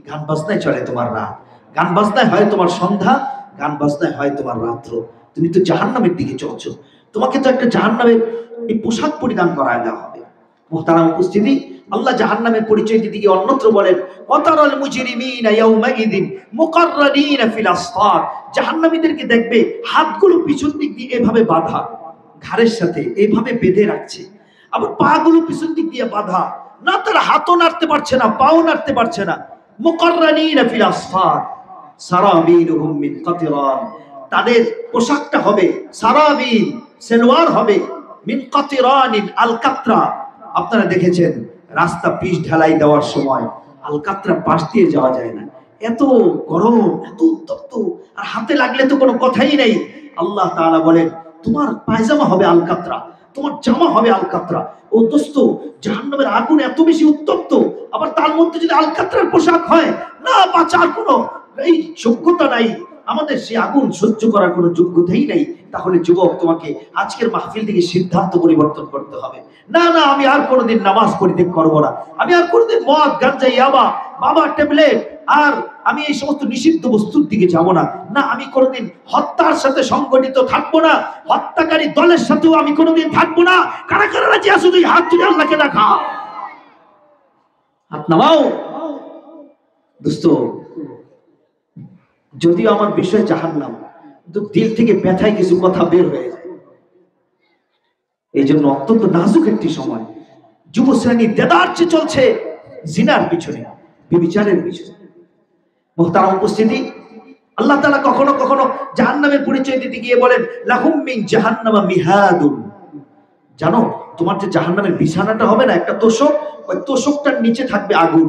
গান বাজনায় চলে তোমার রাত, গান বাজনায় হয় তোমার সন্ধ্যা, গান বাজনায় হয় তোমার রাত্র। তুমি তো জাহান্নামের দিকে চলছো। তোমাকে তো একটা জাহান্নামের এই পোশাক পরিধান করায় দেওয়া হবে। মুহতারাম উপস্থিতি, আল্লাহ জাহান্নামের পরিচয় দিতে গিয়ে অন্যত্র বলেন ওয়াতারাল মুজরিমিনা ইয়াউমাইযিন মুকাররানিনা ফিল আসফার। জাহান্নামীদেরকে দেখবে হাতগুলো পিছন দিক দিয়ে এভাবে বাঁধা, ঘাড়ের সাথে এইভাবে বেঁধে রাখছে, আবার পাগুলো পিছন দিক দিয়ে বাঁধা, না তারা হাতও নাড়তে পারছে না, পাও নাড়তে পারছে না। মুকাররানিনা ফিল আসফার সারাবিলুহুম মিন কাতিরান। তাদের পোশাকটা হবে সারাবিল, সালোয়ার হবে মিন কাতিরানিন, আলকাতরা। আপনারা দেখেছেন রাস্তা পিচ ঢালাই দেওয়ার সময় আলকাতরা পাশ দিয়ে যাওয়া যায় না, এত গরম, এত উত্তপ্ত, আর হাতে লাগলে তো কোনো কথাই নেই। আল্লাহ তাআলা বলেন তোমার পায়জামা হবে আলকাতরা, তোমার জামা হবে আলকাতরা। ও দোস্ত, জাহান্নামের আগুন এত বেশি উত্তপ্ত, আবার তার মধ্যে যদি আলকাতরার পোশাক হয়, না বাঁচার কোনো এই যোগ্যতা নাই, আমাদের সে আগুন সহ্য করার কোনো যোগ্যতাই নাই। তাহলে যুবক, তোমাকে আজকের মাহফিল থেকে সিদ্ধান্ত পরিবর্তন করতে হবে। না না, আমি আর কোনোদিন নামাজ পরিত্যাগ করবো না, আমি আর কোনোদিন মদ, গাঞ্জা, ইয়াবা, বাবা, ট্যাবলেট, আর আমি এই সমস্ত নিষিদ্ধ বস্তুর দিকে যাব না। না, আমি কোনোদিন হত্যার সাথে সংগঠিত থাকবো না, হত্যাকারী দলের সাথেও আমি কোনোদিন থাকবো না। কারা কারা রাজি আছো? তুই হাত তুলে আল্লাহকে দেখা, হাত নামাও। দোস্ত, যদিও আমার বিষয় জাহান্নাম, কিন্তু দিল থেকে ব্যথায় কিছু কথা বের হয়ে যায়। এই জন্য অত্যন্ত নাজুক একটি সময়, যুব শ্রেণী দেদারচে চলছে জিনার পিছনে, ব্যভিচারের পিছনে। মুহতারাম উপস্থিতি, আল্লাহ তাআলা কখনো কখনো জাহান্নামের পরিচয় দিতে গিয়ে বলেন লাহুম মিন জাহান্নামা মিহাদুন। জানো, তোমার যে জাহান্নামের বিছানাটা হবে না, একটা তোষক, ওই তোষকটার নিচে থাকবে আগুন।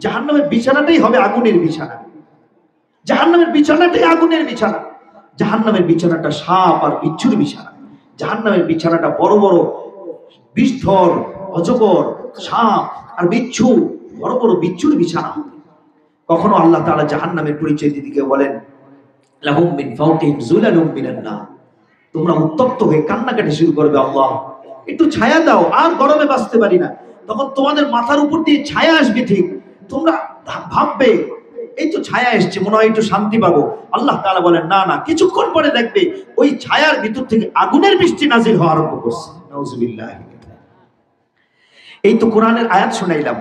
জাহান্নামের বিছানাটাই হবে আগুনের বিছানা, জাহান্নামের বিছানাটাই আগুনের বিছানা। জাহান্নামের বিছানাটা সাপ আর বিচ্ছুর বিছানা। জাহান্নামের বিছানাটা বড় বড় বিষধর অজগর, সাপ আর বিচ্ছু, বড় বড় বিচ্ছুর বিছানা। কখনো আল্লাহ তাআলা জাহান্নামের পরিচয় দিতে গিয়ে বলেন লাহুম মিন ফাওকিহিম যুলালুম মিনান নার। তোমরা উত্তপ্ত হয়ে কান্নাকাটি শুরু করবে, আল্লাহ একটু ছায়া দাও, আর গরমে বাঁচতে পারি না। তখন তোমাদের মাথার উপর দিয়ে ছায়া আসবে, ঠিক তোমরা ভাববে এই তো ছায়া এসছে, মনে হয় একটু শান্তি পাবো। আল্লাহ তাআলা বলেন না না, কিছুক্ষণ পরে দেখবে ওই ছায়ার ভিতর থেকে আগুনের বৃষ্টি নাজিল হওয়া আরম্ভ করছে। নাউজুবিল্লাহ। এই তো কোরআনের আয়াত শুনাইলাম,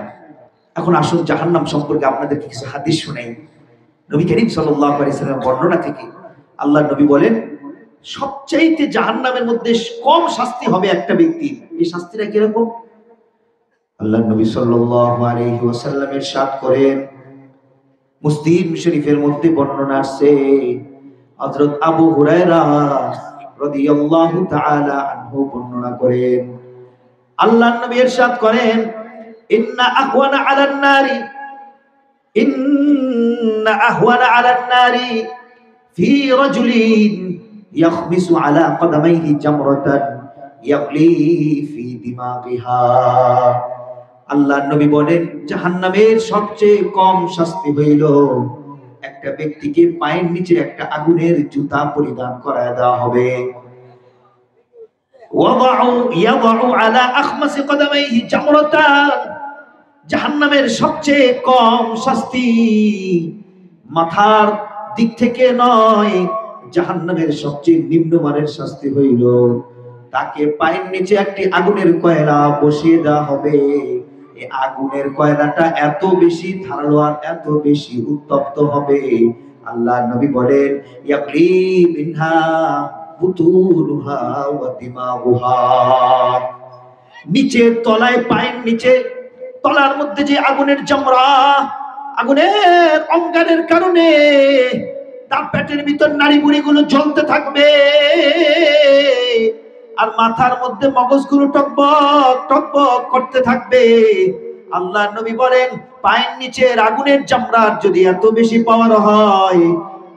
এখন আসুন জাহান্নাম সম্পর্কে আপনাদের কিছু হাদিস শুনাই। নবী করিম সাল্লাল্লাহু আলাইহি ওয়াসাল্লাম বর্ণনা থেকে আল্লাহর নবী বলেন, সবচাইতে জাহান্নামের মধ্যে কম শাস্তি হবে একটা ব্যক্তির। এই শাস্তিটা কিরকম? আল্লাহর নবী সাল্লাল্লাহু আলাইহি ওয়াসাল্লাম ইরশাদ করেন, মুসলিম শরীফের মধ্যে বর্ণনা আছে, হযরত আবু হুরায়রা রাদিয়াল্লাহু তাআলা আনহু বর্ণনা করেন, আল্লাহর নবী ইরশাদ করেন, ইন্না আহওয়ানা আলান নারি, ইন্না আহওয়ানা আলান নারি ফি রাজুলিন ইয়াখমিসু আলা কদামাইহি জামরাতান ইয়াগলি ফি দিমাগিহা। আল্লাহর নবী বলেন, জাহান্নামের সবচেয়ে কম শাস্তি হইল একটা ব্যক্তিকে পায়ের নিচে একটা আগুনের জুতা পরিধান করায় দেওয়া হবে। ইয়াদাউ আলা আখমাসি কদামাইহি জামরাতান, জাহান্নামের সবচেয়ে কম শাস্তি মাথার দিক থেকে নয়, জাহান্নামের সবচেয়ে নিম্নমানের শাস্তি হইল তাকে পায়ের নিচে একটি আগুনের কয়লা বসিয়ে দেওয়া হবে। এই আগুনের কয়লাটা এত বেশি ধারালো আর এত বেশি উত্তপ্ত হবে, আল্লাহ নবী বলেন, ইয়াকলি মিনহা বুতুনুহা ওয়া দিমাগুহা। নিচের তলায়, পায়ের নিচে তলার মধ্যে যে আগুনের জামরা, আগুনের অঙ্গারের কারণে তার পেটের ভিতর নাড়িভুড়িগুলো জ্বলতে থাকবে, আর মাথার মধ্যে মগজগুলো টকবক টকবক করতে থাকবে। আল্লাহ নবী বলেন, পায়ের নিচের আগুনের চামড়ার যদি এত বেশি পাওয়ার হয়,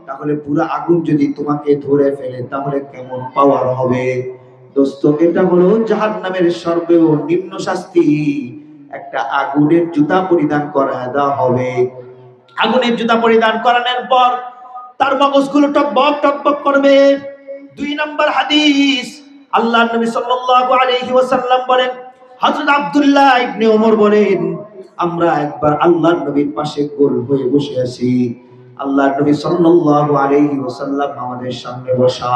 তাহলে পুরো আগুন যদি তোমাকে ধরে ফেলে তাহলে কেমন পাওয়ার হবে। দোস্ত, এটা হলো জাহান্নামের সর্বনিম্ন শাস্তি, একটা আগুনের জুতা পরিধান করা দেওয়া হবে। আগুনের জুতা পরিধান করানোর পর তার মগজগুলো টকবক টকবক করবে। 2 নম্বর হাদিস, আল্লাহর নবী সাল্লাল্লাহু আলাইহি ওয়াসাল্লাম বলেন, হযরত আব্দুল্লাহ ইবনে ওমর বলেন, আমরা একবার আল্লাহর নবীর পাশে গোল হয়ে বসে আছি, আল্লাহর নবী সাল্লাল্লাহু আলাইহি ওয়াসাল্লাম আমাদের সামনে বসা।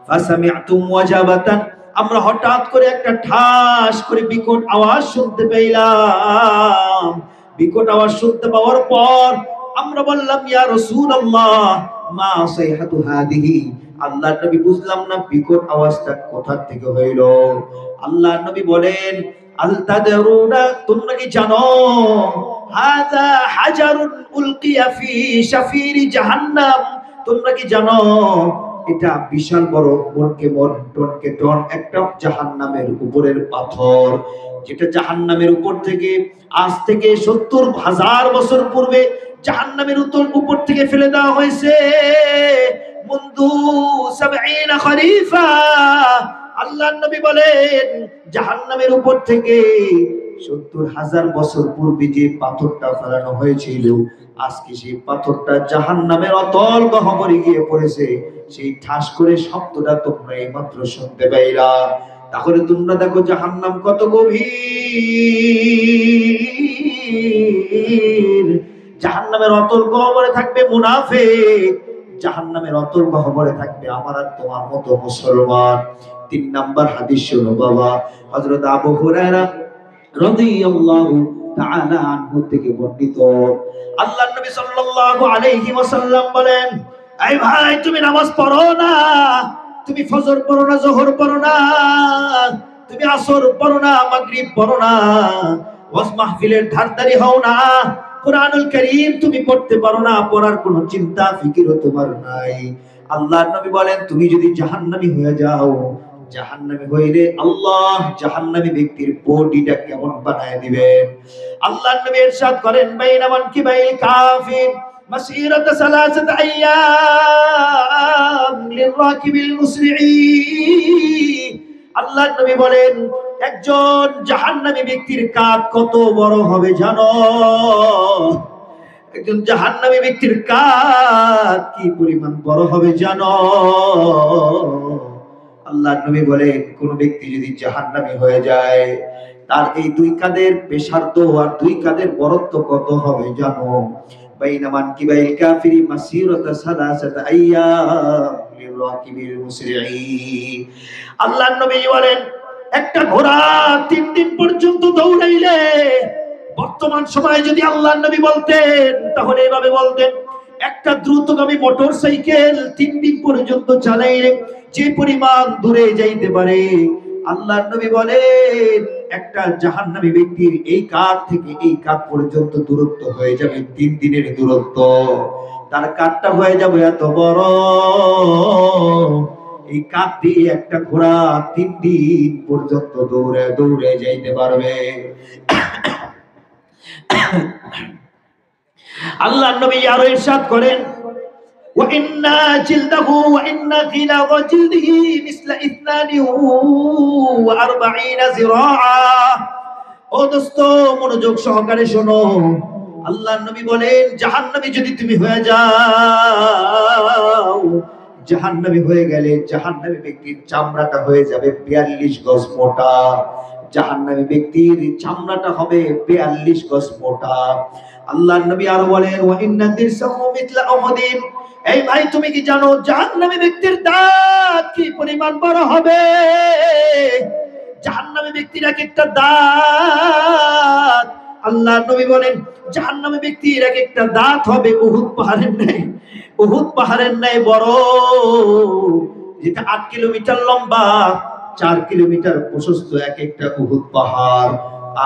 ফাসামি'তুম ওয়াজাবাতান, আমরা হঠাৎ করে একটা ঠাস করে বিকট আওয়াজ শুনতে পেলাম। বিকট আওয়াজ শুনতে পাওয়ার পর আমরা বললাম, ইয়া রাসূলুল্লাহ মা সাইহাতু হাদিহি, আল্লাহর নবী বুঝলাম না বিকট আওয়াজটা কোথা থেকে হইল। আল্লাহর নবী বলেন, আল তাদরুনা, তোমরা কি জানো, হাযা হাজারুন উলকিয়া ফি শাফিরি জাহান্নাম, তোমরা কি জানো এটা বিশাল বড় মনকে মন টনকে টন একটা জাহান্নামের উপরের পাথর, যেটা জাহান্নামের উপর থেকে আজ থেকে 70,000 বছর পূর্বে জাহান্নামের উপর থেকে ফেলে দেওয়া হয়েছে। মুন্দু 70 খরিফা, আল্লাহর নবী বলেন, জাহান্নামের উপর থেকে 70,000 বছর পূর্বে যে পাথরটা ফেলানো হয়েছিল, আজকে সেই পাথরটা জাহান্নামের অতল গহ্বরে গিয়ে পড়েছে। সেই ঠাস করে শব্দটা তোমরা এইমাত্র শুনতে পাইলা। তাহলে তোমরা দেখো জাহান্নাম কত গভীর। জাহান্নামের অতল গহ্বরে থাকবে মুনাফিক, জাহান্নামের অতল গহ্বরে থাকবে আমার আর তোমার মতো মুসলমান। 3 নাম্বার হাদিস শোনো বাবা, হযরত আবু হুরায়রা রাদিয়াল্লাহু তাআলা আনহু থেকে বর্ণিত, আল্লাহর নবী সাল্লাল্লাহু আলাইহি ওয়াসাল্লাম বলেন, এই ভাই তুমি নামাজ পড়ো না, তুমি ফজর পড়ো না, যোহর পড়ো না, তুমি আসর পড়ো না, মাগরিব পড়ো না, ওয়াজ মাহফিলের ধারদারি হও না, কুরআনুল কারীম তুমি পড়তে পারো না, পড়ার কোনো চিন্তা ফিকিরও তোমার নাই। আল্লাহর নবী বলেন, তুমি যদি জাহান্নামী হয়ে যাও, জাহান্নামী হইলে আল্লাহ জাহান্নামী ব্যক্তির বডিটা কেমন বানায় দিবেন। আল্লাহর নবী ইরশাদ করেন, বাইনা মানকিবাইল কাফির মাসিরাত 3 আইয়াম লিরাকিবিল মুসরিঈন। আল্লাহর নবী বলেন, একজন জাহান্নামী ব্যক্তির কাঁধ কত বড় হবে জানো? একজন জাহান্নামী ব্যক্তির কাঁধ কি পরিমাণ বড় হবে জানো? আল্লাহর নবী বলেন, কোন ব্যক্তি যদি জাহান্নামী হয়ে যায়, তার এই দুই কাঁধের পেশার্ধ আর দুই কাঁধের বরত্ব কত হবে জানো? বাইনামান কিবাইল কাফিরি মাসিরাতা সালাসাতা আইয়াম লিরাকিবিল মুসরিঈন। আল্লাহর নবী বলেন, একটা ঘোড়া 3 দিন পর্যন্ত দৌড়াইলে, বর্তমান সময়ে যদি আল্লাহর নবী বলতেন তাহলে এভাবে বলতেন, একটা দ্রুতগামী মোটরসাইকেল 3 দিন পর্যন্ত চালাইলে যে পরিমাণ দূরে যাইতে পারে, আল্লাহর নবী বলেন একটা জাহান্নামী ব্যক্তির এই কাঁধ থেকে এই কাঁধ পর্যন্ত দূরত্ব হয়ে যাবে 3 দিনের দূরত্ব। তার কাঁধটা হয়ে যাবে এত বড়, এই কাঁধ দিয়ে একটা ঘোড়া 3 দিন পর্যন্ত দৌড়ে দৌড়ে যাইতে পারবে। আল্লাহর নবী আরো ইরশাদ করেন, ওয়া ইন্না জিলদাহু ওয়া ইন্না খিলাফ জিলদিহি মিসলা 42 জিরাআ। ও দোস্ত, মনোযোগ সহকারে শোনো। আল্লাহর নবী বলেন, জাহান্নামী যদি তুমি হয়ে যাও, জাহান্নামী হয়ে গেলে জাহান্নামী ব্যক্তির চামড়াটা হয়ে যাবে 42 গজ মোটা। জাহান্নামী ব্যক্তির চামড়াটা হবে 42 গজ মোটা। আল্লাহর নবী আরো বলেন, ওয়া ইন্না দিরসাহু মিথলা উহুদিন। এই ভাই, তুমি কি জানো জাহান্নামী ব্যক্তির দাঁত কি পরিমাণ বড় হবে? জাহান্নামী ব্যক্তির এক একটা দাঁত, আল্লাহর নবী বলেন জাহান্নামী ব্যক্তির এক একটা দাঁত হবে উহুদ পাহাড়ের ন্যায়, উহুদ পাহাড়ের ন্যায় বড়। যেটা 8 কিলোমিটার লম্বা, 4 কিলোমিটার প্রশস্ত এক একটা উহুদ পাহাড়।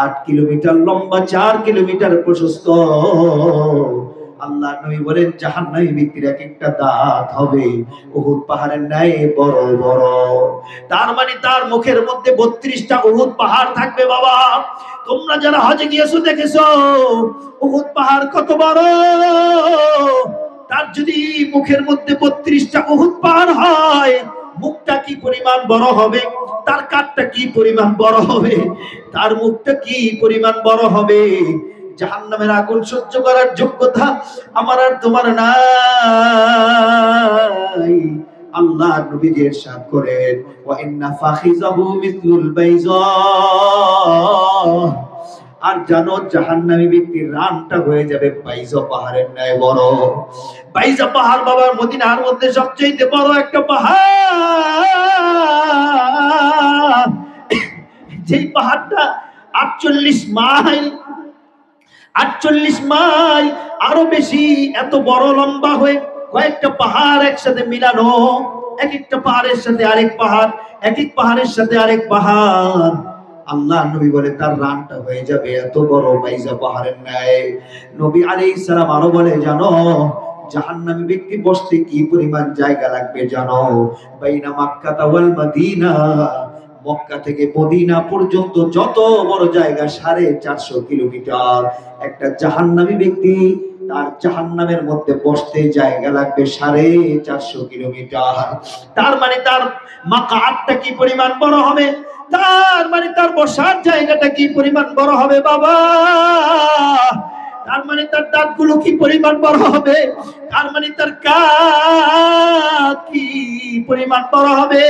8 কিলোমিটার লম্বা, 4 কিলোমিটার প্রশস্ত। আল্লাহর নবী বলেন জাহান্নামী ব্যক্তির এক একটা দাঁত হবে উহুদ পাহাড়ের ন্যায় বড় বড়। তার মানে তার মুখের মধ্যে 32টা উহুদ পাহাড় থাকবে। বাবা, তোমরা যারা হজে গিয়েছো দেখেছো উহুদ পাহাড় কত বড়। তার যদি মুখের মধ্যে 32টা উহুদ পাহাড় হয়, মুখটা কি পরিমাণ বড় হবে, তার কাঁধটা কি পরিমাণ বড় হবে, তার মুখটা কি পরিমাণ বড় হবে। জাহান্নামের আগুন সহ্য করার যোগ্যতা আমার আর তোমার নাই। আল্লাহ নবী যে ইরশাদ করেন, ওয়া ইন্না ফাখিজাহু মিসলুল বাইযা। আর জানো জাহান্নামী ব্যক্তির রানটা হয়ে যাবে বাইজা পাহাড়ের ন্যায় বড়। বাইজা পাহাড় বাবা মদিনার মধ্যে সবচেয়ে বড় একটা পাহাড়। যেই পাহাড়টা 48 মাইল, 48 মাইল আরো বেশি, এত বড় লম্বা হয়ে কয়েকটা পাহাড় একসাথে মিলানো, এক একটা পাহাড়ের সাথে আরেক পাহাড়, এক এক পাহাড়ের সাথে আরেক পাহাড়। আল্লাহ নবী বলে তার রানটা হয়ে যাবে এত বড় বাইজা পাহাড়ের ন্যায়। নবী আলাইহিস সালাম আরো বলে, জানো জাহান্নামী ব্যক্তি বসতে কি পরিমাণ জায়গা লাগবে জানো? বাইনা মক্কা ওয়াল মদিনা, মক্কা থেকে মদিনা পর্যন্ত যত বড় জায়গা 450 কিলোমিটার। একটা জাহান্নামী ব্যক্তি তার জাহান্নামের মধ্যে বসতে জায়গা লাগবে 450 কিলোমিটার। তার মানে তার মাকাতটা কি পরিমাণ বড় হবে, তার মানে তার বসার জায়গাটা কি পরিমাণ বড় হবে বাবা। তার মানে তার দাঁতগুলো কি পরিমাণ বড় হবে, তার মানে তার কাঁধ কি পরিমাণ বড় হবে,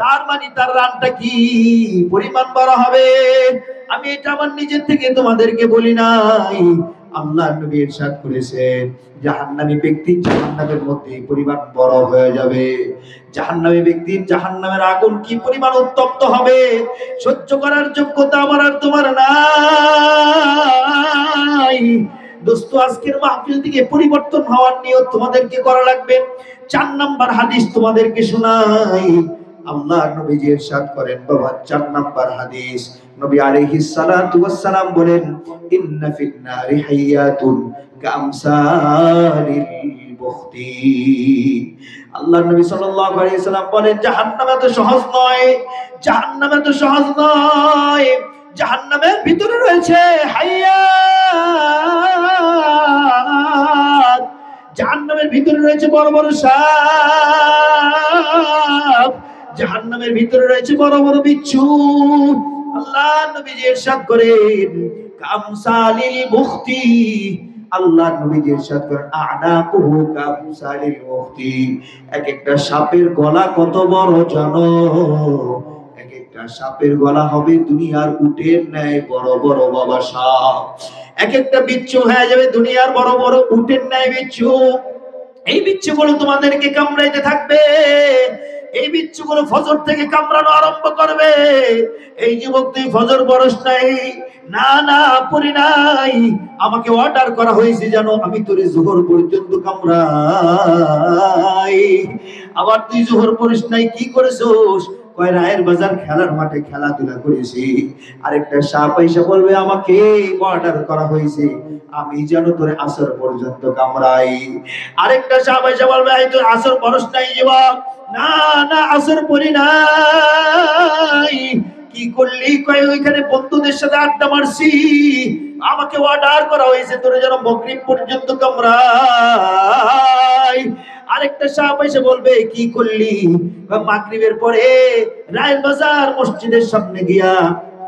তার মানে তার রানটা কি পরিমাণ বড় হবে। আমি এটা আমার নিজের থেকে তোমাদেরকে বলি নাই, আল্লাহর নবী ইরশাদ করেছেন জাহান্নামী ব্যক্তি জাহান্নামের মধ্যে পরিমাণ বড় হয়ে যাবে। জাহান্নামী ব্যক্তির জাহান্নামের আগুন কি পরিমাণ উত্তপ্ত হবে সহ্য করার যোগ্যতা আমার আর তোমার নাই। দোস্ত, আজকের মাহফিল থেকে পরিবর্তন হওয়ার নিয়ত তোমাদেরকে করা লাগবে। 4 নাম্বার হাদিস তোমাদেরকে শোনাই। আল্লাহ নবীজি ইরশাদ করেন বাবা, 4 নাম্বার হাদিস, নবী আলাইহিস সালাতু ওয়াস সালাম বলেন, ইন্না ফিন নারি হাইয়াতুন কামসালিল বুখতি। আল্লাহ নবী সাল্লাল্লাহু আলাইহি সাল্লাম বলেন জাহান্নাম এত সহজ নয়, জাহান্নাম এত সহজ নয়। জাহান্নামের ভিতরে রয়েছে হাইয়াত, জাহান্নামের ভিতরে রয়েছে বড় বড় সাপ, জাহান্নামের ভিতরে রয়েছে বড় বড় বিচ্ছু। আল্লাহ নবী ইরশাদ করেন কামসালিল বুখতি, আল্লাহর নবীজি ইরশাদ করেন আনাকুহু কামসালিল মুফতি, এক একটা সাপের গলা কত বড় জানো? এক একটা সাপের গলা হবে দুনিয়ার উটের ন্যায় বড় বড় বাবা সাপ। এক একটা বিচ্ছু হয়ে যাবে দুনিয়ার বড় বড় উটের ন্যায় বিচ্ছু। এই বিচ্ছুগুলো তোমাদেরকে কামড়াইতে থাকবে। এই বিচ্ছুগুলো ফজর থেকে কামড়ানো আরম্ভ করবে। এই যুবক তুই ফজর পড়স নাই? না না পড়ি নাই, আমাকে অর্ডার করা হয়েছে জানো আমি তোরে জোহর পর্যন্ত কামড়াই। আবার তুই জোহর পড়িস নাই, কি করেছিস? কয় রায়ের বাজার খেলার মাঠে খেলাধুলা করেছি। আরেকটা সাপ এসে বলবে আমাকে অর্ডার করা হয়েছে আমি যেন তোরে আসর পর্যন্ত কামড়াই। আরেকটা সাপ এসে বলবে এই তুই আসর পড়স নাই যুবক? না না আসর পড়ি নাই। কি করলি? কয় ওইখানে বন্ধুদের সাথে আড্ডা মারছি, আমাকে অর্ডার করা হয়েছে তোরে যেন মাগরিব পর্যন্ত কামড়াই। আরেকটা সাপ এসে বলবে কি করলি? মাগরিবের পরে রায়ের বাজার মসজিদের সামনে গিয়া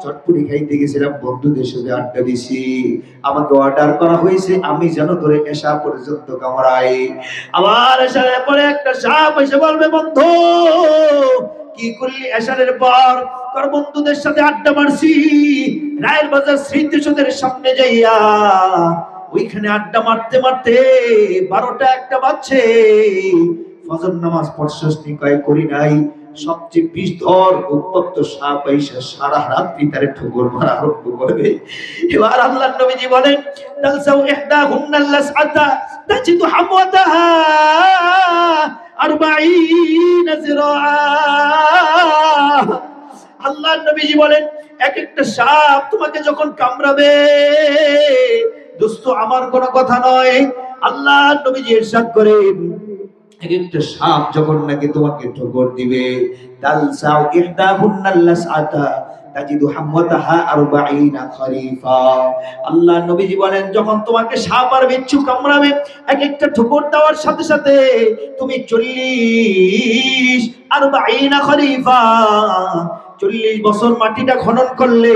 চটপুরি খাইতে গেছিলাম, বন্ধুদের সাথে আড্ডা দিছি, আমাকে অর্ডার করা হয়েছে আমি যেন তোরে এশা পর্যন্ত কামড়াই। আবার এশার পরে একটা সাপ এসে বলবে বন্ধু কি করলি এশারের পর? তোর বন্ধুদের সাথে আড্ডা মারছি, রায়ের বাজার স্মৃতিসৌধের সামনে যাইয়া ওইখানে আড্ডা মারতে মারতে 12টা 1টা বাজছে, ফজর নামাজ পড়ছস নি? কয় করি নাই। সবচেয়ে বিষধর উত্তপ্ত সাপ আইসা সারা রাত্রি তারে ঠোকর মারা আরম্ভ করবে। এবার আল্লাহর নবীজি বলেন তালসাউ ইহদাহুন্নাল লাসআতা তাজিদু হামওয়াতাহা 40 যিরাআ। আল্লাহর নবীজি বলেন এক একটা সাপ তোমাকে যখন কামড়াবে, দোস্ত আমার কোনো কথা নয়, আল্লাহর নবীজি ইরশাদ করেন এক একটা সাপ যখন নাকি তোমাকে ঠোকর দিবে, তালসাউ ইহদাহুন্নাল লাসআতা তাজিদু হামওয়াতাহা 40 খরিফা। আল্লাহ নবীজি বলেন যখন তোমাকে সাপ আর বিচ্ছু কামড়াবে, এক একটা ঠোকর দেওয়ার সাথে সাথে তুমি 40 খরিফা 40 বছর মাটিটা খনন করলে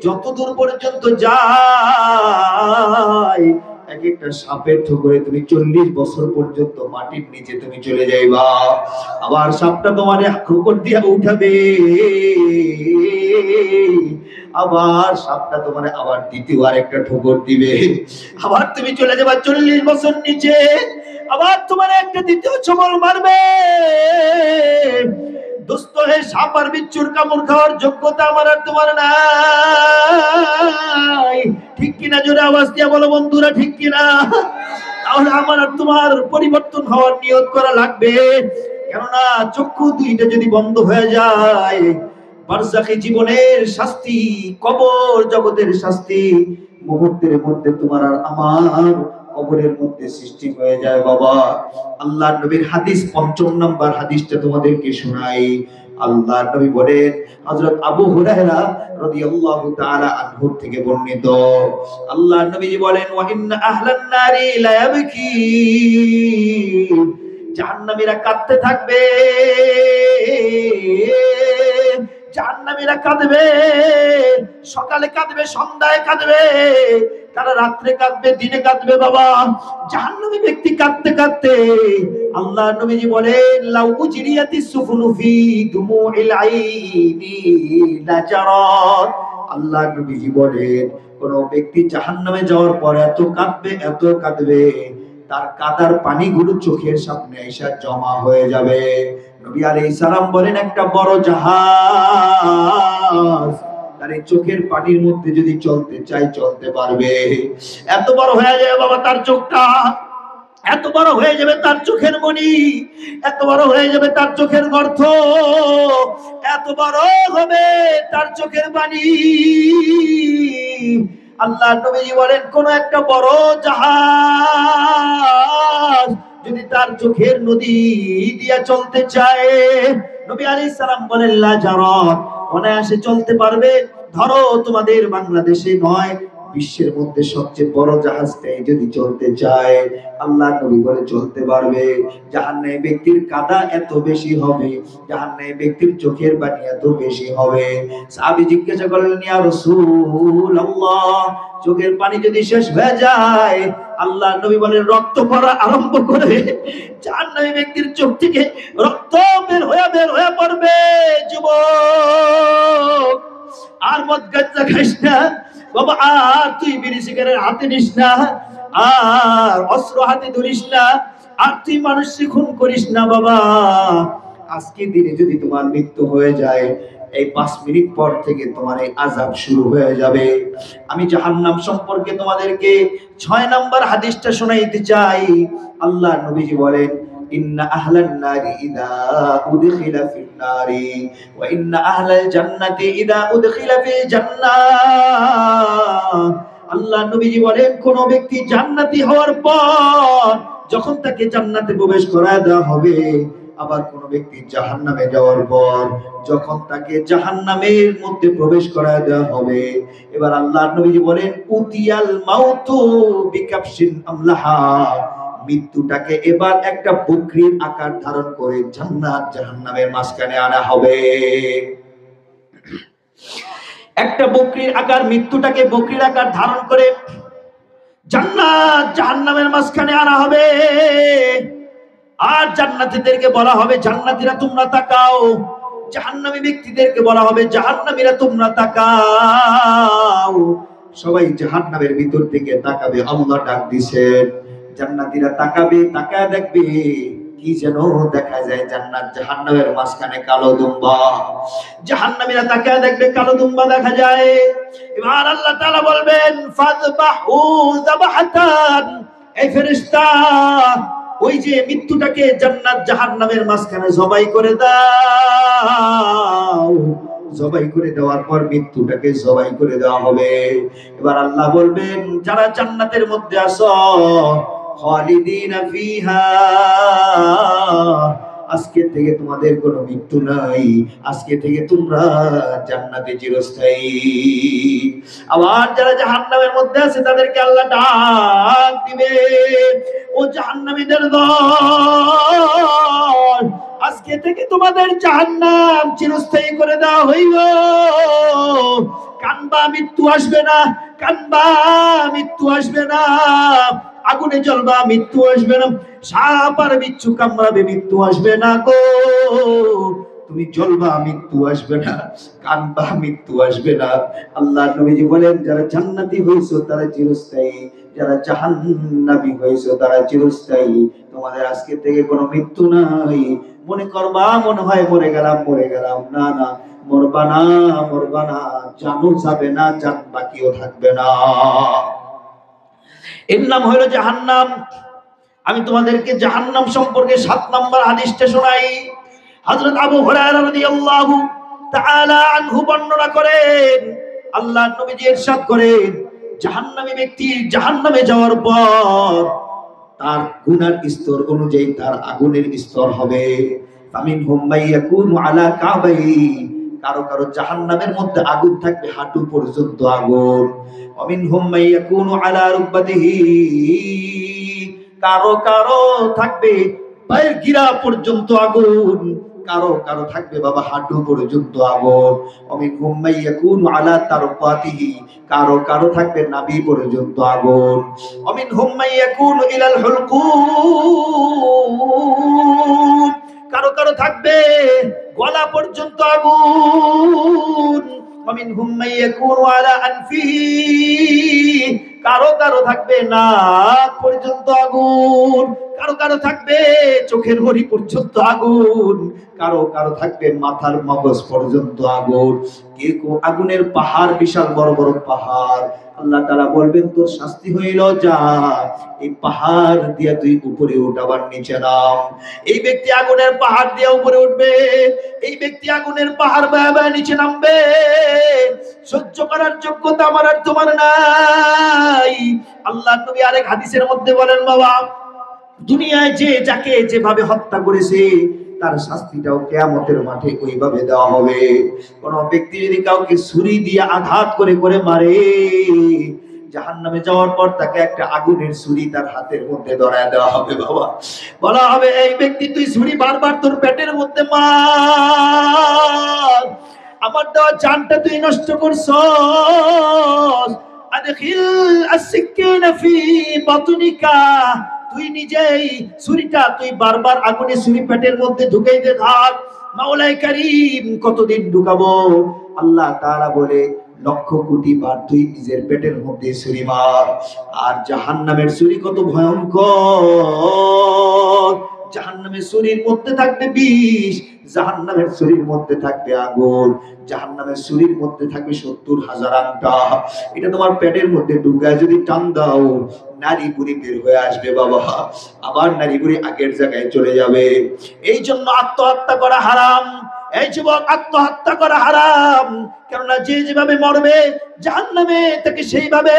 যতদূর পর্যন্ত যায়, এক একটা সাপের ঠোকরে তুমি 40 বছর পর্যন্ত মাটির নিচে তুমি চলে যাইবা। আবার সাপটা তোমারে ঠোকর দিয়া উঠাবে, আবার সাপটা তোমারে আবার দ্বিতীয়বার একটা ঠোকর দিবে, আবার তুমি চলে যাবা 40 বছর নিচে, আবার তোমারে একটা দ্বিতীয় ছোবল মারবে। দোস্ত হে সাপ আর বিচ্ছুর কামড় খাওয়ার যোগ্যতা আমার আর তোমার নাই, ঠিক কিনা? জোরে আওয়াজ দিয়ে বলো বন্ধুরা, ঠিক কিনা? তাহলে আমার আর তোমার পরিবর্তন হওয়ার নিয়ত করা লাগবে। কেননা চক্ষু দুইটা যদি বন্ধ হয়ে যায়, বারজাখী জীবনের শাস্তি, কবর জগতের শাস্তি মুহূর্তের মধ্যে তোমার আর আমার কবরের মধ্যে সৃষ্টি হয়ে যায় বাবা। আল্লাহর নবীর হাদিস ৫ম নাম্বার হাদিসটা তোমাদেরকে শোনাই। আল্লাহর নবী বলেন, হযরত আবু হুরায়রা রাদিয়াল্লাহু তাআলা আনহু থেকে বর্ণিত, আল্লাহর নবীজি বলেন ওয়া ইন্না আহলান নারি লা ইয়াবকি, জাহান্নামীরা কাঁদতে থাকবে, জাহান্নামীরা কাঁদবে, সকালে কাঁদবে, সন্ধ্যায় কাঁদবে, তারা রাত্রে কাঁদবে, দিনে কাঁদবে বাবা। জাহান্নামী ব্যক্তি কাঁদতে কাঁদতে আল্লাহর নবীজি বলেন লাউ উজরিয়াতিস সুফুনু ফি দুমুইল আইনি লাজারাত। আল্লাহর নবীজি বলেন কোন ব্যক্তি জাহান্নামে যাওয়ার পর এত কাঁদবে, এত কাঁদবে, তার কাদার পানিগুলো চোখের সামনে এসে জমা হয়ে যাবে। নবী আলাইহিস সালাম বলেন একটা বড় জাহাজ তার চোখের পানির মধ্যে যদি চলতে চাই চলতে পারবে। এত বড় হয়ে যাবে বাবা তার চোখটা, এত বড় হয়ে যাবে তার চোখের মনি, এত বড় হয়ে যাবে তার চোখের গর্ত, এত বড় হবে তার চোখের পানি। আল্লাহ নবী বলেন কোন একটা বড় জাহাজ যদি তার চোখের নদী দিয়া চলতে চায়, নবী আলাইহিস সালাম বলেন লাজারাত, অনায়াসে চলতে পারবে। ধরো তোমাদের বাংলাদেশে নয়, বিশ্বের মধ্যে সবচেয়ে বড় জাহাজটাই যদি চলতে চায়, আল্লাহ নবী বলে চলতে পারবে। জাহান্নামী ব্যক্তির কাদা এত বেশি হবে, জাহান্নামী ব্যক্তির চোখের পানি এত বেশি হবে। সাহাবী জিজ্ঞাসা করলেন ইয়া রাসূলুল্লাহ, চোখের পানি যদি শেষ হয়ে যায় আল্লাহ নবী বলেন রক্ত পড়া আরম্ভ করে জাহান্নামী ব্যক্তির চোখ থেকে রক্ত বের হয়ে পড়বে। যুবক, আর মদ গাঁজা খাইস না বাবা, আর তুই বিড়ি সিগারেট হাতে নিস না, আর অস্ত্র হাতে ধরিস না, আর তুই মানুষকে খুন করিস না বাবা। আজকের দিনে যদি তোমার মৃত্যু হয়ে যায়, এই 5 মিনিট পর থেকে তোমার এই আযাব শুরু হয়ে যাবে। আমি জাহান্নাম সম্পর্কে তোমাদেরকে 6 নম্বর হাদিসটা শোনাইতে চাই। আল্লাহ নবীজি বলেন, ইন্না আহলান নারি ইদা উদখিলা ফিন নারি ওয়া ইন্না আহলাল জান্নাতি ইদা উদখিলা ফিল জান্নাহ। আল্লাহ নবীজি বলেন, কোন ব্যক্তি জান্নাতি হওয়ার পর যখন তাকে জান্নাতে প্রবেশ করায় দেওয়া হবে, আবার কোন ব্যক্তি জাহান্নামে যাওয়ার পর যখন তাকে জাহান্নামের মধ্যে প্রবেশ করায় দেওয়া হবে, এবার আল্লাহ নবীজি বলেন, উতিয়াল মাউতু বিকাবশিন আমলাহা। মৃত্যুটাকে এবার একটা বকরির আকার ধারণ করে জান্নাত জাহান্নামের মাঝখানে আনা হবে। একটা বকরির আকার, মৃত্যুটাকে বকরির আকার ধারণ করে জান্নাত জাহান্নামের মাঝখানে আনা হবে। আর জান্নাতীদেরকে বলা হবে, জান্নাতীরা তোমরা তাকাও। জাহান্নামী ব্যক্তিদেরকে বলা হবে, জাহান্নামীরা তোমরা তাকাও। সবাই জাহান্নামের ভিতর থেকে তাকাবে। আল্লাহ ডাক দিবেন, জান্নাতীরা তাকাবে, তাকায় দেখবে কি যেন দেখা যায়, জান্নাত জাহান্নামের মাঝখানে কালো দুম্বা। জাহান্নামীরা তাকায় দেখবে কালো দুম্বা দেখা যায়। এবার আল্লাহ তাআলা বলবেন, ফাযবাহু যাবাহাতান, এই ফেরেশতা ওই যে মৃত্যুটাকে জান্নাত জাহান্নামের মাঝখানে জবাই করে দাও। জবাই করে দেওয়ার পর মৃত্যুটাকে জবাই করে দেওয়া হবে। এবার আল্লাহ বলবেন, যারা জান্নাতের মধ্যে আছো, খালিদিনা ফিহা, আজকে থেকে তোমাদের কোনো মৃত্যু নাই, আজকে থেকে তোমরা জান্নাতে চিরস্থায়ী। আবার যারা জাহান্নামের মধ্যে আছে তাদেরকে আল্লাহ ডাক দিবে, ও জাহান্নামীদের দল, আজকে থেকে তোমাদের জাহান্নাম চিরস্থায়ী করে দেওয়া হইল। কানবা, মৃত্যু আসবে না, কানবা, মৃত্যু আসবে না। আগুনে জ্বলবা, মৃত্যু আসবে না। সাপ আর বিচ্ছু কামড়াবে, মৃত্যু আসবে না গো। তুমি জ্বলবা, মৃত্যু আসবে না। কানবা, মৃত্যু আসবে না। আল্লাহ নবীজি বলেন, যারা জান্নাতি হইছো তারা চিরস্থায়ী, যারা জাহান্নামী হইছো তারা চিরস্থায়ী। তোমাদের আজকে থেকে কোনো মৃত্যু নাই। মনে করবা মনে হয় মরে গেলাম, না না, মরবা না, জানও যাবে না, জান বাকিও থাকবে না। এর নাম হলো জাহান্নাম। আমি তোমাদেরকে জাহান্নাম সম্পর্কে 7 নম্বর হাদিসটা শোনাই। হযরত আবু হুরায়রা রাদিয়াল্লাহু তাআলা আনহু বর্ণনা করেন, আল্লাহর নবীজি ইরশাদ করেন, জাহান্নামী ব্যক্তি জাহান্নামে যাওয়ার পর তার গুনার স্তর অনুযায়ী তার আগুনের স্তর হবে। ফামিনহুম মাইয়াকুনু আলা কাবাই, কারো কারো জাহান্নামের মধ্যে আগুন থাকবে হাঁটু পর্যন্ত আগুন। ওয়ামিনহুম মাইয়াকুনু আলা রুকবাতিহি, কারো কারো থাকবে পায়ের গিরা পর্যন্ত আগুন, কারো কারো থাকবে বাবা হাঁটু পর্যন্ত আগুন। ওয়ামিনহুম মাইয়াকুনু আলা তারকাতিহি, কারো কারো থাকবে নাভি পর্যন্ত আগুন। ওয়ামিনহুম মাইয়াকুনু ইলাল হুলকুম, কারো কারো থাকবে গলা পর্যন্ত আগুন। ওয়ামিনহুম মাইয়াকুনু আলা আনফিহি, কারো কারো থাকবে নাক পর্যন্ত আগুন, কারো কারো থাকবে চোখের হরি পর্যন্ত আগুন, কারো কারো থাকবে মাথার মগজ পর্যন্ত আগুন। কেউ আগুনের পাহাড়, বিশাল বড় বড় পাহাড়। আল্লাহ তাআলা বলবেন, তোর শাস্তি হইল, যা এই পাহাড় দিয়ে তুই উপরে উঠ, আবার নিচে নাম। এই ব্যক্তি আগুনের পাহাড় দিয়ে উপরে উঠবে, এই ব্যক্তি আগুনের পাহাড় বেয়ে বেয়ে নিচে নামবে। সহ্য করার যোগ্যতা আমার আর তোমার নাই। আল্লাহ নবী আরেক হাদিসের মধ্যে বলেন, বাবা দুনিয়ায় যে যাকে যেভাবে হত্যা করেছে তার শাস্তিটাও কিয়ামতের মাঠে ওইভাবে দেওয়া হবে। কোন ব্যক্তি যদি কাউকে ছুরি দিয়ে আঘাত করে করে মারে, জাহান্নামে যাওয়ার পর তাকে একটা আগুনের ছুরি তার হাতের মধ্যে ধরায় দেওয়া হবে। বাবা বলা হবে, এই ব্যক্তি তুই ছুরি বারবার তোর পেটের মধ্যে মার, আমার দেওয়া জানটা তুই নষ্ট করছস, আদখিল আস-সিকিনা ফি বাতনিকা, তুই নিজেই ছুরিটা তুই বারবার আগুনে ছুরি পেটের মধ্যে ঢুকাইতে থাক। মাওলাই কারীম কতদিন ঢুকাবো? আল্লাহ তাআলা বলে লক্ষ কোটি বার তুই নিজের পেটের মধ্যে ছুরি মার। আর জাহান্নামের ছুরি কত ভয়ঙ্কর! জাহান্নামের ছুরির মধ্যে থাকবে বিষ, জাহান্নামের ছুরির মধ্যে থাকবে আগুন, জাহান্নামের ছুরির মধ্যে থাকবে 70,000 আংটা। এটা তোমার পেটের মধ্যে ঢুকায় যদি টান দাও, নারী বুড়ি বের হয়ে আসবে বাবা, আবার নারী বুড়ি আগের জায়গায় চলে যাবে। এই জন্য আত্মহত্যা করা হারাম। এই যুবক, আত্মহত্যা করা হারাম, কেননা যে যেভাবে মরবে জাহান্নামে তাকে সেইভাবে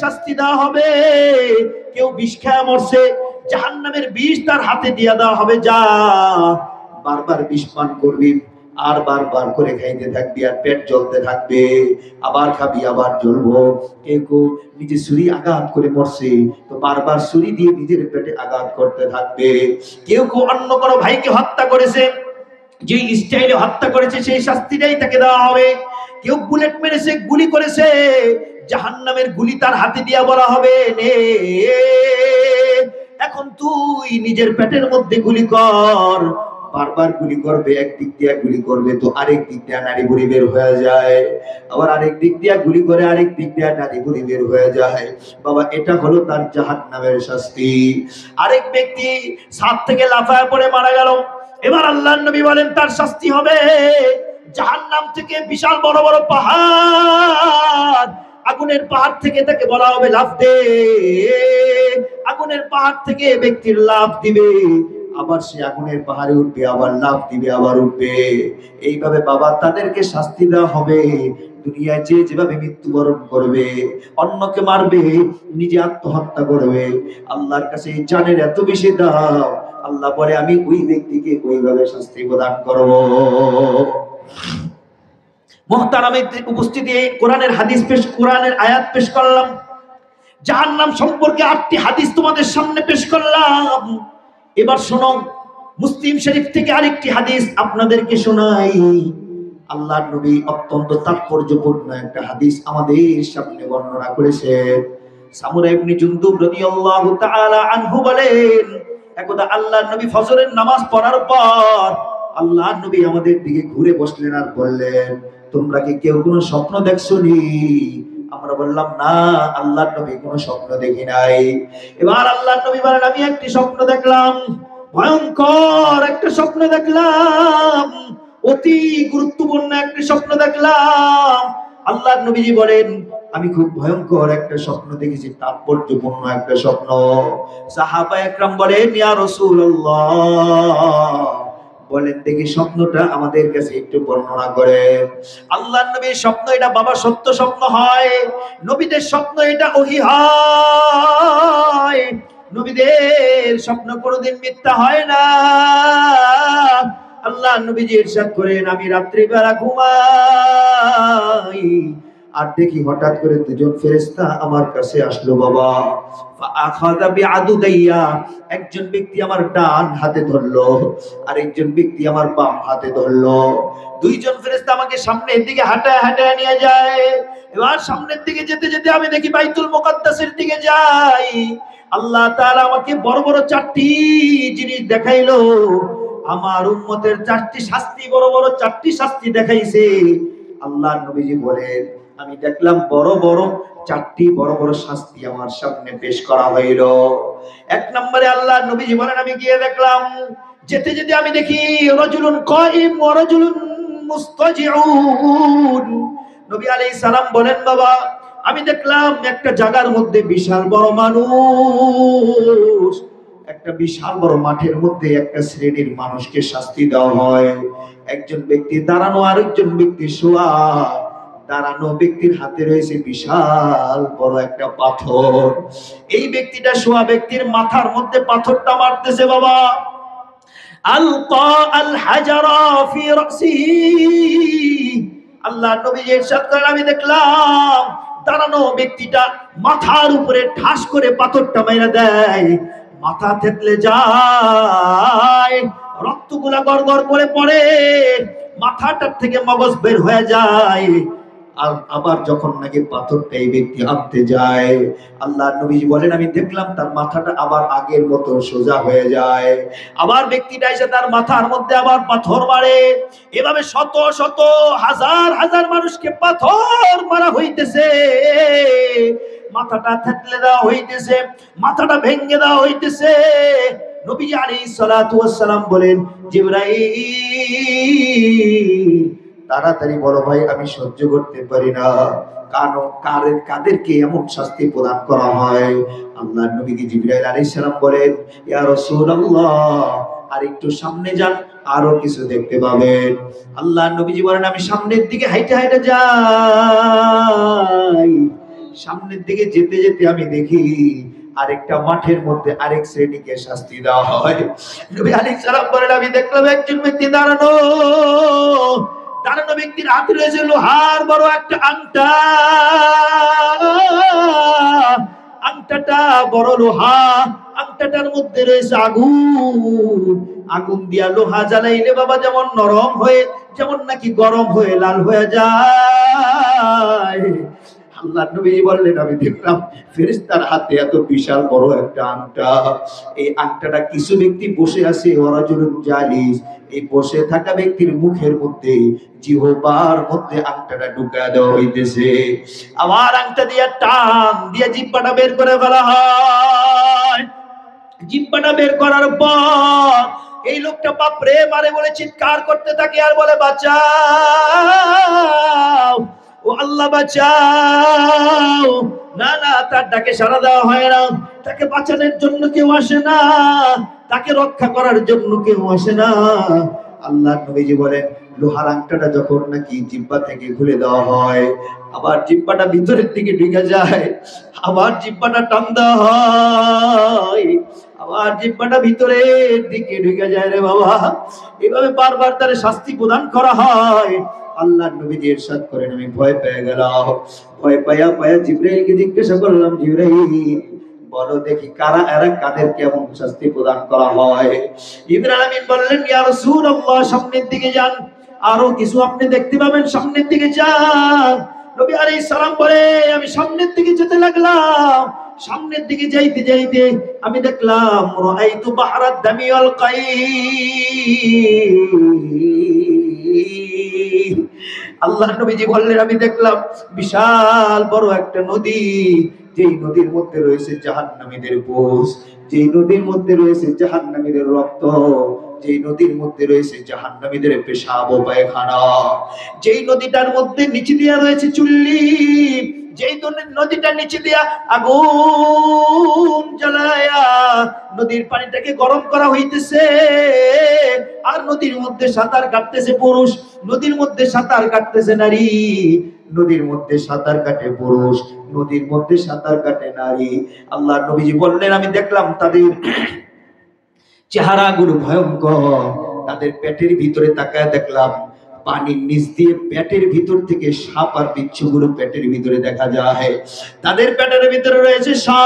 শাস্তি দেওয়া হবে। কেউ বিষ খেয়ে মরছে, জাহান্নামের বিষ তার হাতে দিয়ে দেওয়া হবে, যা বারবার বিষ পান করবি, আর বারবার করে খাইতে থাকবি, আর পেট জ্বলতে থাকবে, আবার খাবি আবার জ্বলবো। কেউ নিজে ছুরি আঘাত করে মরছে, তো বারবার ছুরি দিয়ে নিজের পেটে আঘাত করতে থাকবে। কেউ অন্য কোনো ভাইকে হত্যা করেছে, যে স্টাইলে হত্যা করেছে সেই শাস্তিটাই তাকে দেওয়া হবে। কেউ বুলেট মেরেছে, গুলি করেছে, জাহান্নামের গুলি তার হাতে দিয়া বলা হবে, নে এখন তুই নিজের পেটের মধ্যে গুলি কর। বারবার গুলি করবে, একদিক দিয়া গুলি করবে তো আরেক দিক দিয়া নারী বুড়ি বের হয়ে যায়, আবার আরেক দিক দিয়া গুলি করে আরেক দিক দিয়া নারী বুড়ি বের হয়ে যায়। বাবা, এটা হলো তার জাহান্নামের শাস্তি। আরেক ব্যক্তি ছাদ থেকে লাফায় পড়ে মারা গেল, এবার আল্লাহর নবী বলেন তার শাস্তি হবে জাহান্নাম থেকে বিশাল বড় বড় পাহাড়, আগুনের পাহাড় থেকে তাকে বলা হবে লাফ দে। আগুনের পাহাড় থেকে ব্যক্তির লাফ দিবে, আবার সে আগুনের পাহাড়ে উঠবে, আবার লাফ দিবে, আবার উঠবে। এইভাবে বাবা তাদেরকে শাস্তি দেওয়া হবে। দুনিয়ায় যে যেভাবে মৃত্যুবরণ করবে, অন্যকে মারবে, নিজে আত্মহত্যা করবে, আল্লাহর কাছে এই জানের এত বেশি দাম, আল্লাহ বলে আমি ওই ব্যক্তিকে ওইভাবে শাস্তি প্রদান করব। মুহতারামের উপস্থিতি, কোরআনের হাদিস পেশ, কোরআনের আয়াত পেশ করলাম, জাহান্নাম সম্পর্কে 8টি হাদিস তোমাদের সামনে পেশ করলাম। এবার শোনো, মুসলিম শরীফ থেকে আরেকটি হাদিস আপনাদেরকে শোনাই। আল্লাহর নবী অত্যন্ত তাৎপর্যপূর্ণ একটা হাদিস আমাদের সামনে বর্ণনা করেছেন। সামুরা ইবনে জুনদুব রাদিয়াল্লাহু তাআলা আনহু বলেন, একদা আল্লাহর নবী ফজরের নামাজ পড়ার পর আল্লাহর নবী আমাদের দিকে ঘুরে বসলেন আর বললেন, তোমরা কি কেউ কোনো স্বপ্ন দেখছনি? আমরা বললাম, না আল্লাহর নবী কোনো স্বপ্ন দেখি নাই। এবার আল্লাহর নবী বলেন, আমি একটি স্বপ্ন দেখলাম, ভয়ঙ্কর একটা স্বপ্ন দেখলাম, অতি গুরুত্বপূর্ণ একটা স্বপ্ন দেখলাম। আল্লাহর নবীজি বলেন, আমি খুব ভয়ঙ্কর একটা স্বপ্ন দেখেছি, তাৎপর্যপূর্ণ একটা স্বপ্ন। সাহাবা একরাম বলেন, ইয়া রাসূলুল্লাহ, বলেন দেখি স্বপ্নটা আমাদের কাছে একটু বর্ণনা করেন। আল্লাহর নবীর স্বপ্ন এটা বাবা সত্য স্বপ্ন হয়, নবীদের স্বপ্ন এটা ওহী হয়, নবীদের স্বপ্ন কোনোদিন মিথ্যা হয় না। আল্লাহ নবীজি ইরশাদ করেন, আমি রাত্রিবেলা ঘুমাই আর দেখি হঠাৎ করে দুজন ফেরেশতা আমার কাছে আসলো বাবা। ফাআখাযা বিআদুদাইয়া, একজন ব্যক্তি আমার ডান হাতে ধরলো, আর একজন ব্যক্তি আমার বাম হাতে ধরলো। দুইজন ফেরেশতা আমাকে সামনের দিকে হাঁটায় হাঁটায় নিয়ে যায়। এবার সামনের দিকে যেতে যেতে আমি দেখি বাইতুল মুকাদ্দাসের দিকে যাই। আল্লাহ তাআলা আমাকে বড় বড় 4টি জিনিস দেখাইলো। আমার উম্মতের 4টি শাস্তি, বড় বড় 4টি শাস্তি দেখাইছে। আল্লাহর নবীজি বলেন, আমি দেখলাম বড় বড় 4টি বড় বড় শাস্তি আমার সামনে পেশ করা হইল। এক নম্বরে আল্লাহর নবীজি বলেন, আমি গিয়ে দেখলাম, যেতে যেতে আমি দেখি রাজুলুন কাইম ওয়া রাজুলুন মুস্তাজিউন। নবী আলাইহিস সালাম বলেন, বাবা আমি দেখলাম একটা জায়গার মধ্যে বিশাল বড় মানুষ, একটা বিশাল বড় মাঠের মধ্যে একটা শ্রেণীর মানুষকে শাস্তি দেওয়া হয়। একজন ব্যক্তি দাঁড়ানো, আরেকজন ব্যক্তি শোয়া। দাঁড়ানো ব্যক্তির হাতে রয়েছে বিশাল বড় একটা পাথর। এই ব্যক্তিটা শোয়া ব্যক্তির মাথার মধ্যে পাথরটা মারতেছে বাবা। আলকা আল হাজারা ফি রাসিহি, আল্লাহ নবী ইরশাদ করেন, আমি দেখলাম দাঁড়ানো ব্যক্তিটা মাথার উপরে ঠাস করে পাথরটা মাইরা দেয়, মাথা থেতলে যায়, রক্তগুলা গড়গড় করে পড়ে, মাথাটার থেকে মগজ বের হয়ে যায়। আর আবার যখন নাকি পাথরটা এই ব্যক্তি আনতে যায়, আল্লাহ নবীজি বলেন আমি দেখলাম তার মাথাটা আবার আগের মতো সোজা হয়ে যায়। আবার ব্যক্তিটা এসে তার মাথার মধ্যে আবার পাথর মারে। এভাবে শত শত হাজার হাজার মানুষকে পাথর মারা হইতেছে, মাথাটা থেতলে দেওয়া হইতেছে, মাথাটা ভেঙে দেওয়া হইতেছে। নবী আলাইহিস সালাতু ওয়াস সালাম বলেন, জিবরাইল তাড়াতাড়ি বলো ভাই, আমি সহ্য করতে পারি না। কাদেরকে এমন শাস্তি প্রদান করা হয়? আল্লাহর নবীকে জিবরাইল আলাইহিস সালাম বলেন, ইয়া রাসূলুল্লাহ আর একটু সামনে যান, আরো কিছু দেখতে পাবেন। আল্লাহর নবীজি বলেন আমি সামনের দিকে হাইটে হাইটে যাই। সামনের দিকে যেতে যেতে আমি দেখি আরেকটা মাঠের মধ্যে আরেক শ্রেণীকে শাস্তি দেওয়া হয়। নবী আলাইহিস সালাম বলেন আমি দেখলাম একজন ব্যক্তি দাঁড়ানো, দাঁড়ানো ব্যক্তির হাতে রয়েছে লোহার বড় একটা আংটা, আংটাটা বড় লোহা, আংটাটার মধ্যে রয়েছে আগুন। আগুন দিয়া লোহা জ্বালাইলে বাবা যেমন নরম হয়ে, যেমন নাকি গরম হয়ে লাল হয়ে যায়। আল্লাহর নবী বললেন আমি দেখলাম ফেরেশতার হাতে এত বিশাল বড় একটা আংটা। এই আংটাটা কিছু ব্যক্তি বসে আছে, ওয়ারাজুলুন জালিস, এই বসে থাকা ব্যক্তির মুখের মধ্যে, জিহ্বার মধ্যে আংটাটা ঢুকায় দেওয়া হইতেছে। আবার আংটা দিয়া টান দিয়া জিহ্বাটা বের করে ফেলা হয়। জিহ্বাটা বের করার পর এই লোকটা বাপরে মারে বলে চিৎকার করতে থাকে আর বলে বাঁচাও, ও আল্লাহ বাঁচাও। না না, তার ডাকে সাড়া দেওয়া হয় না, তাকে বাঁচানোর জন্য কেউ আসে না, তাকে রক্ষা করার জন্য কেউ আসে না। আল্লাহর নবীজি বলেন লোহার আংটাটা যখন নাকি জিহ্বা থেকে খুলে দেওয়া হয়, আবার জিহ্বাটা ভিতরের দিকে ঢুকে যায়, আবার জিহ্বাটা টান দেওয়া হয়, আবার জিহ্বাটা ভিতরের দিকে ঢুকে যায় রে বাবা। এভাবে বারবার তার শাস্তি প্রদান করা হয়। আল্লাহর নবীজি ইরশাদ করেন আমি ভয় পেয়ে গেলাম। ভয় পায়া জিবরাইলকে জিজ্ঞাসা করলাম, জিবরাইল বলো দেখি কারা এরা, কাদের কেমন শাস্তি প্রদান করা হয়? ইব্রাহিম আমিন বললেন ইয়া রাসূলুল্লাহ সামনের দিকে যান, আরো কিছু আপনি দেখতে পাবেন, সামনের দিকে যান। নবী আলাইহিস সালাম বলে আমি সামনের দিকে যেতে লাগলাম। সামনের দিকে যাইতে যাইতে আমি দেখলাম রাআইতু বাহরাদ দামি ওয়াল কাই। আল্লাহর নবীজি বললেন আমি দেখলাম বিশাল বড় একটা নদী, যেই নদীর মধ্যে রয়েছে জাহান্নামীদের গোশ, যেই নদীর মধ্যে রয়েছে জাহান্নামীদের রক্ত, যেই নদীর মধ্যে রয়েছে জাহান্নামীদের পেশাব ও পায়খানা, যেই নদীটার মধ্যে নিচে দিয়া রয়েছে চুল্লি, যেই নদীটার নিচে দিয়া আগুন জ্বালায়া নদীর পানিটাকে গরম করা হইতেছে। আর নদীর মধ্যে সাঁতার কাটতেছে পুরুষ, নদীর মধ্যে সাঁতার কাটতেছে নারী, নদীর মধ্যে সাঁতার কাটে পুরুষ, নদীর মধ্যে সাঁতার কাটে নারী। আল্লাহর নবীজি বললেন আমি দেখলাম তাদের চেহারাগুলো ভয়ঙ্কর। তাদের পেটের ভিতরে তাকায় দেখলাম পানির নিচ দিয়ে পেটের ভিতর থেকে সাপ আর বিচ্ছুগুলো পেটের ভিতরে দেখা যায়। তাদের পেটের ভিতরে রয়েছে সাপ।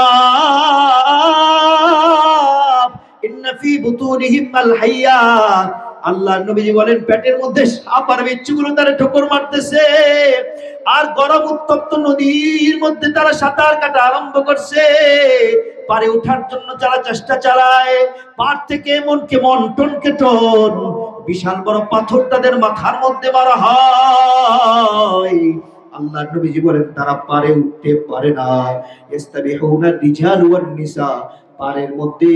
ইন্না ফি বুতুনিহিম আল হাইয়াত। আল্লাহর নবীজি বলেন পেটের মধ্যে সাপ আর বিচ্ছুগুলো তারা ঠোকর মারতেছে, আর গরম উত্তপ্ত নদীর মধ্যে তারা সাঁতার কাটা আরম্ভ করছে। পারে ওঠার জন্য যারা চেষ্টা চালায়, পার থেকে এমন কেমন টনকে টন বিশাল বড় পাথর তাদের মাথার মধ্যে মারা হয়। আল্লাহর নবীজি বলেন তারা পারে উঠতে পারে না। ইস্তাবিহুনা রিজাল ওয়ান নিসা। পারের মধ্যে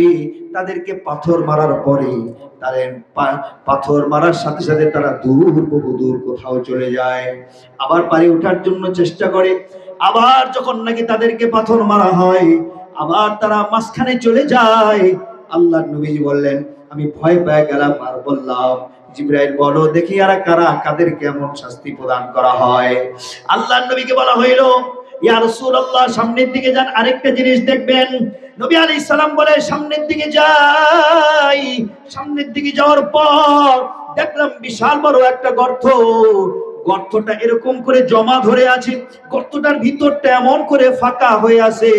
তাদেরকে পাথর মারার পরে, তাদের পাথর মারার সাথে সাথে তারা দূর, বহু দূর কোথাও চলে যায়। আবার পারে ওঠার জন্য চেষ্টা করে, আবার যখন নাকি তাদেরকে পাথর মারা হয়, আবার তারা মাঝখানে চলে যায়। আল্লাহর নবীজি বললেন আমি ভয় পেয়ে গেলাম আর বললাম জিবরাইল বলো দেখি আর কারা, কাদের কেমন শাস্তি প্রদান করা হয়? আল্লাহর নবীকে বলা হইল ইয়া রাসূলুল্লাহ সামনের দিকে যান, আরেকটা জিনিস দেখবেন। নবী আলাইহিস সালাম বলে সামনের দিকে যাই। সামনের দিকে যাওয়ার পর দেখলাম বিশাল বড় একটা গর্ত। গর্তটা এরকম করে জমা ধরে আছে, গর্তটার ভিতরটা এমন করে ফাঁকা হয়ে আছে।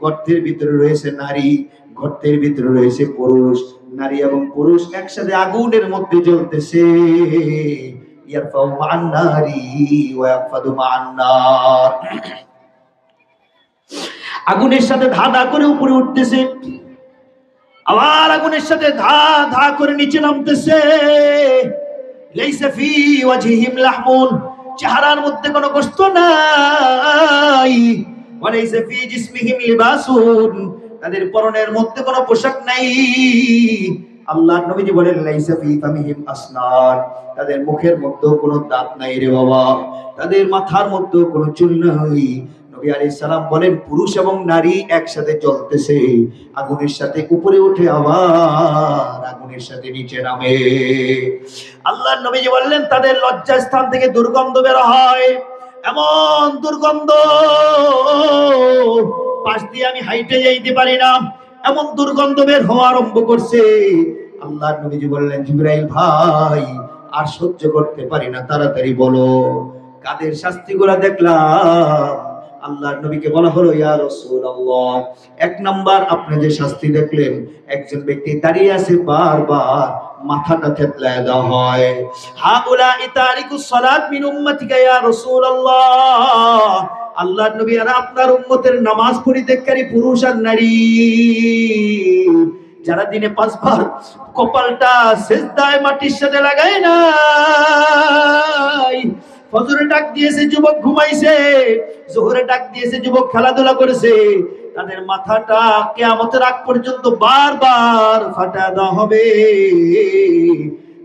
গর্তের ভিতরে রয়েছে নারী, গর্তের ভিতরে রয়েছে পুরুষ। নারী এবং পুরুষ একসাথে আগুনের মধ্যে জ্বলতেছে। ইয়ারফাউ মা'আন নারি ওয়া ইয়াকফাদু মা'আন নার। আগুনের সাথে ধা ধা করে উপরে উঠতেছে, আবার আগুনের সাথে ধা ধা করে নিচে নামতেছে। লাইসা ফি ওয়াজহিহিম লাহমুন, চেহারার মধ্যে কোনো গোশত নাই। ওয়া লাইসা ফি জিসমিহিম লিবাসুন, তাদের পরনের মধ্যে কোনো পোশাক নাই। আল্লাহর নবীজি বলেন লাইসা ফি ফামিহিম আসনান, তাদের মুখের মধ্যে কোনো দাঁত নাই রে বাবা, তাদের মাথার মধ্যে কোনো চুল নাই। নবী আলাইহিস সালাম বলেন পুরুষ এবং নারী একসাথে জ্বলতেছে, আগুনের সাথে উপরে উঠে আবার আগুনের সাথে নিচে নামে। আল্লাহর নবীজি বললেন তাদের লজ্জা স্থান থেকে দুর্গন্ধ বের হয়, এমন দুর্গন্ধ পাশ দিয়ে আমি হাইটে যাইতে পারি না, এমন দুর্গন্ধ বের হওয়া আরম্ভ করছে। আল্লাহর নবীজি বললেন জিবরাইল ভাই আর সহ্য করতে পারি না, তাড়াতাড়ি বলো কাদের শাস্তিগুলো দেখলাম। আল্লাহর নবীকে বলা হলো ইয়া রাসূলুল্লাহ, এক নাম্বার আপনি যে শাস্তি দেখলেন, একজন ব্যক্তি দাঁড়িয়ে আছে বারবার মাথাটা থেতলায় দেওয়া হয়। হাউলা ইতারিকুস সালাত মিন উম্মতিকা ইয়া রাসূলুল্লাহ, আল্লাহর নবী আর আপনার উম্মতের নামাজ পরিত্যাগকারী পুরুষ আর নারী, যারা দিনে 5 বার কপালটা সিজদায় মাটির সাথে লাগায় নাই, ফজরে ডাক দিয়েছে যুবক ঘুমাইছে, যোহরে ডাক দিয়েছে যুবক খেলাধুলা করেছে, তাদের মাথাটা কিয়ামতের আগ পর্যন্ত বারবার ফাটা দেওয়া হবে।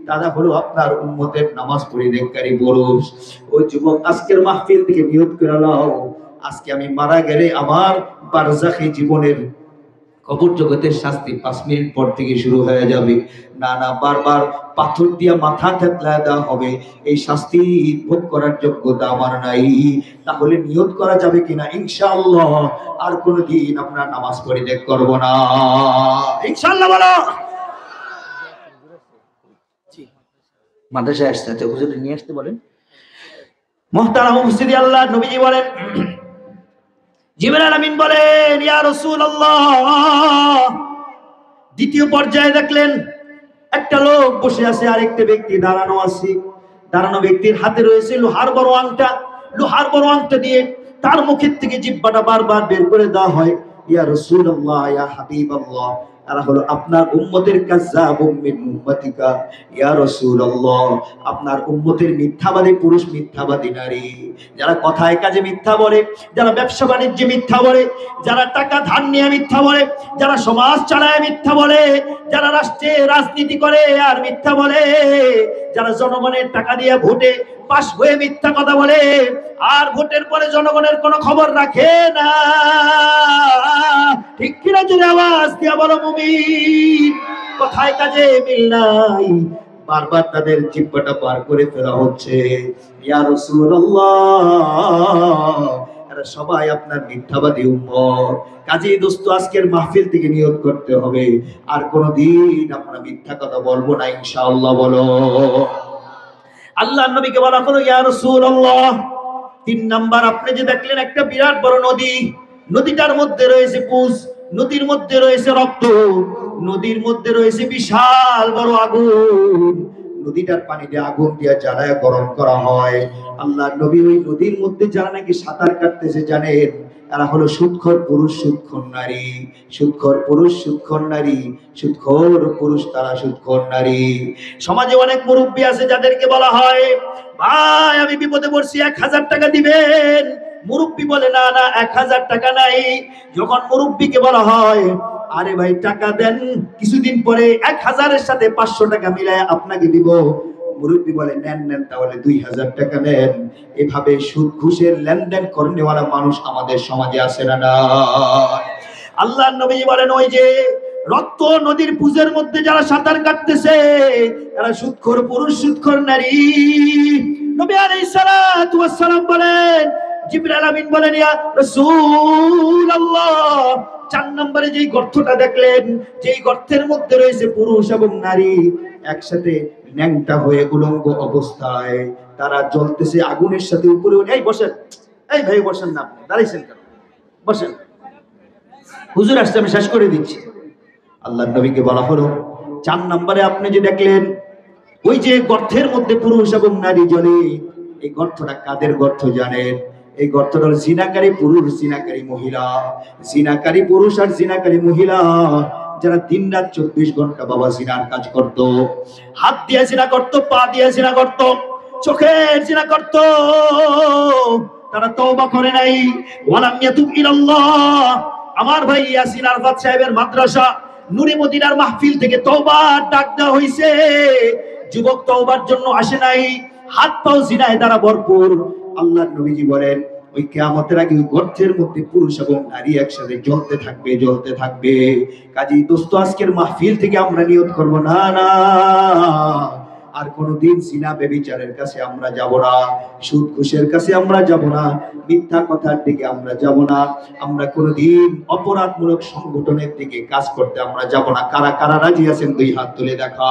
তারা হলো আপনার উম্মতের নামাজ পরিত্যাগকারী পুরুষ। ওই যুবক আজকের মাহফিল থেকে নিয়ত করে নাও, আজকে আমি মারা গেলে আমার বারজাখী জীবনের কবর জগতের শাস্তি 5 মিনিট পর থেকে শুরু হয়ে যাবে। না না, বারবার পাথর দিয়ে মাথা থেতলায় দেওয়া হবে, এই শাস্তি ভোগ করার যোগ্যতা আমার নাই। তাহলে নিয়ত করা যাবে কিনা ইনশাআল্লাহ আর কোনদিন আপনার নামাজ পরিত্যাগ করব না, ইনশাআল্লাহ বলো। মাদ্রাসায় আসতে হুজুর নিয়ে আসতে বলেন। মুহতারাম উপস্থিতি, আল্লাহ নবীজি বলেন, জিবরাইল আমিন বলেন ইয়া রাসূলুল্লাহ, দ্বিতীয় পর্যায়ে দেখলেন একটা লোক বসে আছে, আরেকটা ব্যক্তি দাঁড়ানো আছে। দাঁড়ানো ব্যক্তির হাতে রয়েছে লোহার বড় আংটা, লোহার বড় আংটা দিয়ে তার মুখের থেকে জিহ্বাটা বারবার বের করে দেওয়া হয়। ইয়া রাসূলুল্লাহ, ইয়া হাবিবাল্লাহ, তারা হলো আপনার উম্মতের কাযাবুম মিন উম্মতিকা ইয়া রাসূলুল্লাহ, আপনার উম্মতের মিথ্যাবাদী পুরুষ, মিথ্যাবাদী নারী, যারা কথায় কাজে মিথ্যা বলে, যারা ব্যবসা বাণিজ্যে মিথ্যা বলে, যারা টাকা ধার নিয়ে মিথ্যা বলে, যারা সমাজ চালায় মিথ্যা বলে, যারা রাষ্ট্রে রাজনীতি করে আর মিথ্যা বলে, যারা জনগণের টাকা দিয়ে ভোটে পাস হয়ে মিথ্যা কথা বলে আর ভোটের পরে জনগণের কোনো খবর রাখে না, ঠিক কিনা জোরে আওয়াজ দিয়া বলো মুমিন। কথায় কাজে মিল নাই, বারবার তাদের জিহ্বাটা পার করে ফেলা হচ্ছে। ইয়া রাসূলুল্লাহ, এরা সবাই আপনার মিথ্যাবাদী উম্মত। কাজেই দোস্ত আজকের মাহফিল থেকে নিয়ত করতে হবে আর কোনদিন আমরা মিথ্যা কথা বলবো না ইনশাআল্লাহ বলো। আল্লাহর নবীকে বলা হলো ইয়া রাসূলুল্লাহ, 3 নাম্বার আপনি যে দেখলেন একটা বিরাট বড় নদী, নদীটার মধ্যে রয়েছে পুজ, নদীর মধ্যে রয়েছে রক্ত, নদীর মধ্যে রয়েছে বিশাল বড় আগুন, নদীটার পানি দিয়ে আগুন দিয়ে জ্বালায় গরম করা হয়। আল্লাহর নবী ওই নদীর মধ্যে যারা নাকি সাঁতার কাটতেছে জানেন, তারা হলো সুদখোর পুরুষ, সুদখোর নারী, সুদখোর পুরুষ, সুদখোর নারী, সুদখোর পুরুষ, তারা সুদখোর নারী। সমাজে অনেক মুরব্বী আছে যাদেরকে বলা হয় ভাই আমি বিপদে পড়ছি 1000 টাকা দিবেন, মুরব্বী বলে না না 1000 টাকা নাই। যখন মুরব্বীকে বলা হয় আরে ভাই টাকা দেন, কিছুদিন পরে 1000-এর সাথে 500 টাকা মিলায় আপনাকে দিব, মুরব্বী বলে নেন নেন তাহলে 2000 টাকা নেন। এভাবে সুদ ঘুষের লেনদেন করেনেওয়ালা মানুষ আমাদের সমাজে আছে না না? আল্লাহর নবী বলেন ওই যে রক্ত নদীর পুজের মধ্যে যারা সাঁতার কাটতেছে তারা সুদখোর পুরুষ, সুদখোর নারী। নবী আলাইহিস সালাতু ওয়াস সালাম বলেন, জিবরাইল আমিন বলেন ইয়া রাসূলুল্লাহ, 4 নম্বরে যেই গর্তটা দেখলেন, যেই গর্তের মধ্যে রয়েছে পুরুষ এবং নারী একসাথে ন্যাংটা হয়ে উলঙ্গ অবস্থায়, তারা জ্বলতেছে আগুনের সাথে উপরে। এই বসেন, এই ভাই বসেন না, আপনি দাঁড়াইছেন কেন? বসেন, হুজুর আসছে, আমি শেষ করে দিচ্ছি। আল্লাহর নবীকে বলা হলো 4 নম্বরে আপনি যে দেখলেন ওই যে গর্তের মধ্যে পুরুষ এবং নারী জ্বলে, এই গর্তটা কাদের গর্ত জানেন? এই গর্তটা হল জিনাকারী পুরুষ, জিনাকারী মহিলা। জিনাকারী পুরুষ আর জিনাকারী মহিলা যারা দিন রাত 24 ঘন্টা বাবা জিনার কাজ করত, হাত দিয়ে জিনা করত, পা দিয়ে জিনা করত, চোখের জিনা করত, তারা তওবা করে নাই। ওয়ালাম ইয়াতুব ইলাল্লাহ। আমার ভাই ইয়াসিন আরাফাত সাহেবের মাদ্রাসা নূরে মদিনার মাহফিল থেকে তওবার ডাক দেওয়া হয়েছে। যুবক তওবার জন্য আসে নাই, হাত পাও জিনায় দ্বারা ভরপুর। আল্লাহর নবীজি বলেন ওই কিয়ামতের আগে ওই গর্তের মধ্যে পুরুষ এবং নারী একসাথে জ্বলতে থাকবে, জ্বলতে থাকবে। কাজেই দোস্ত আজকের মাহফিল থেকে আমরা নিয়ত করব, না না আর কোনদিন জিনা ব্যভিচারের কাছে আমরা যাব না, সুদ ঘুষের কাছে আমরা যাব না, মিথ্যা কথার দিকে আমরা যাব না, আমরা কোনদিন অপরাধমূলক সংগঠনের দিকে কাজ করতে আমরা যাব না। কারা কারা রাজি আছেন দুই হাত তুলে দেখা।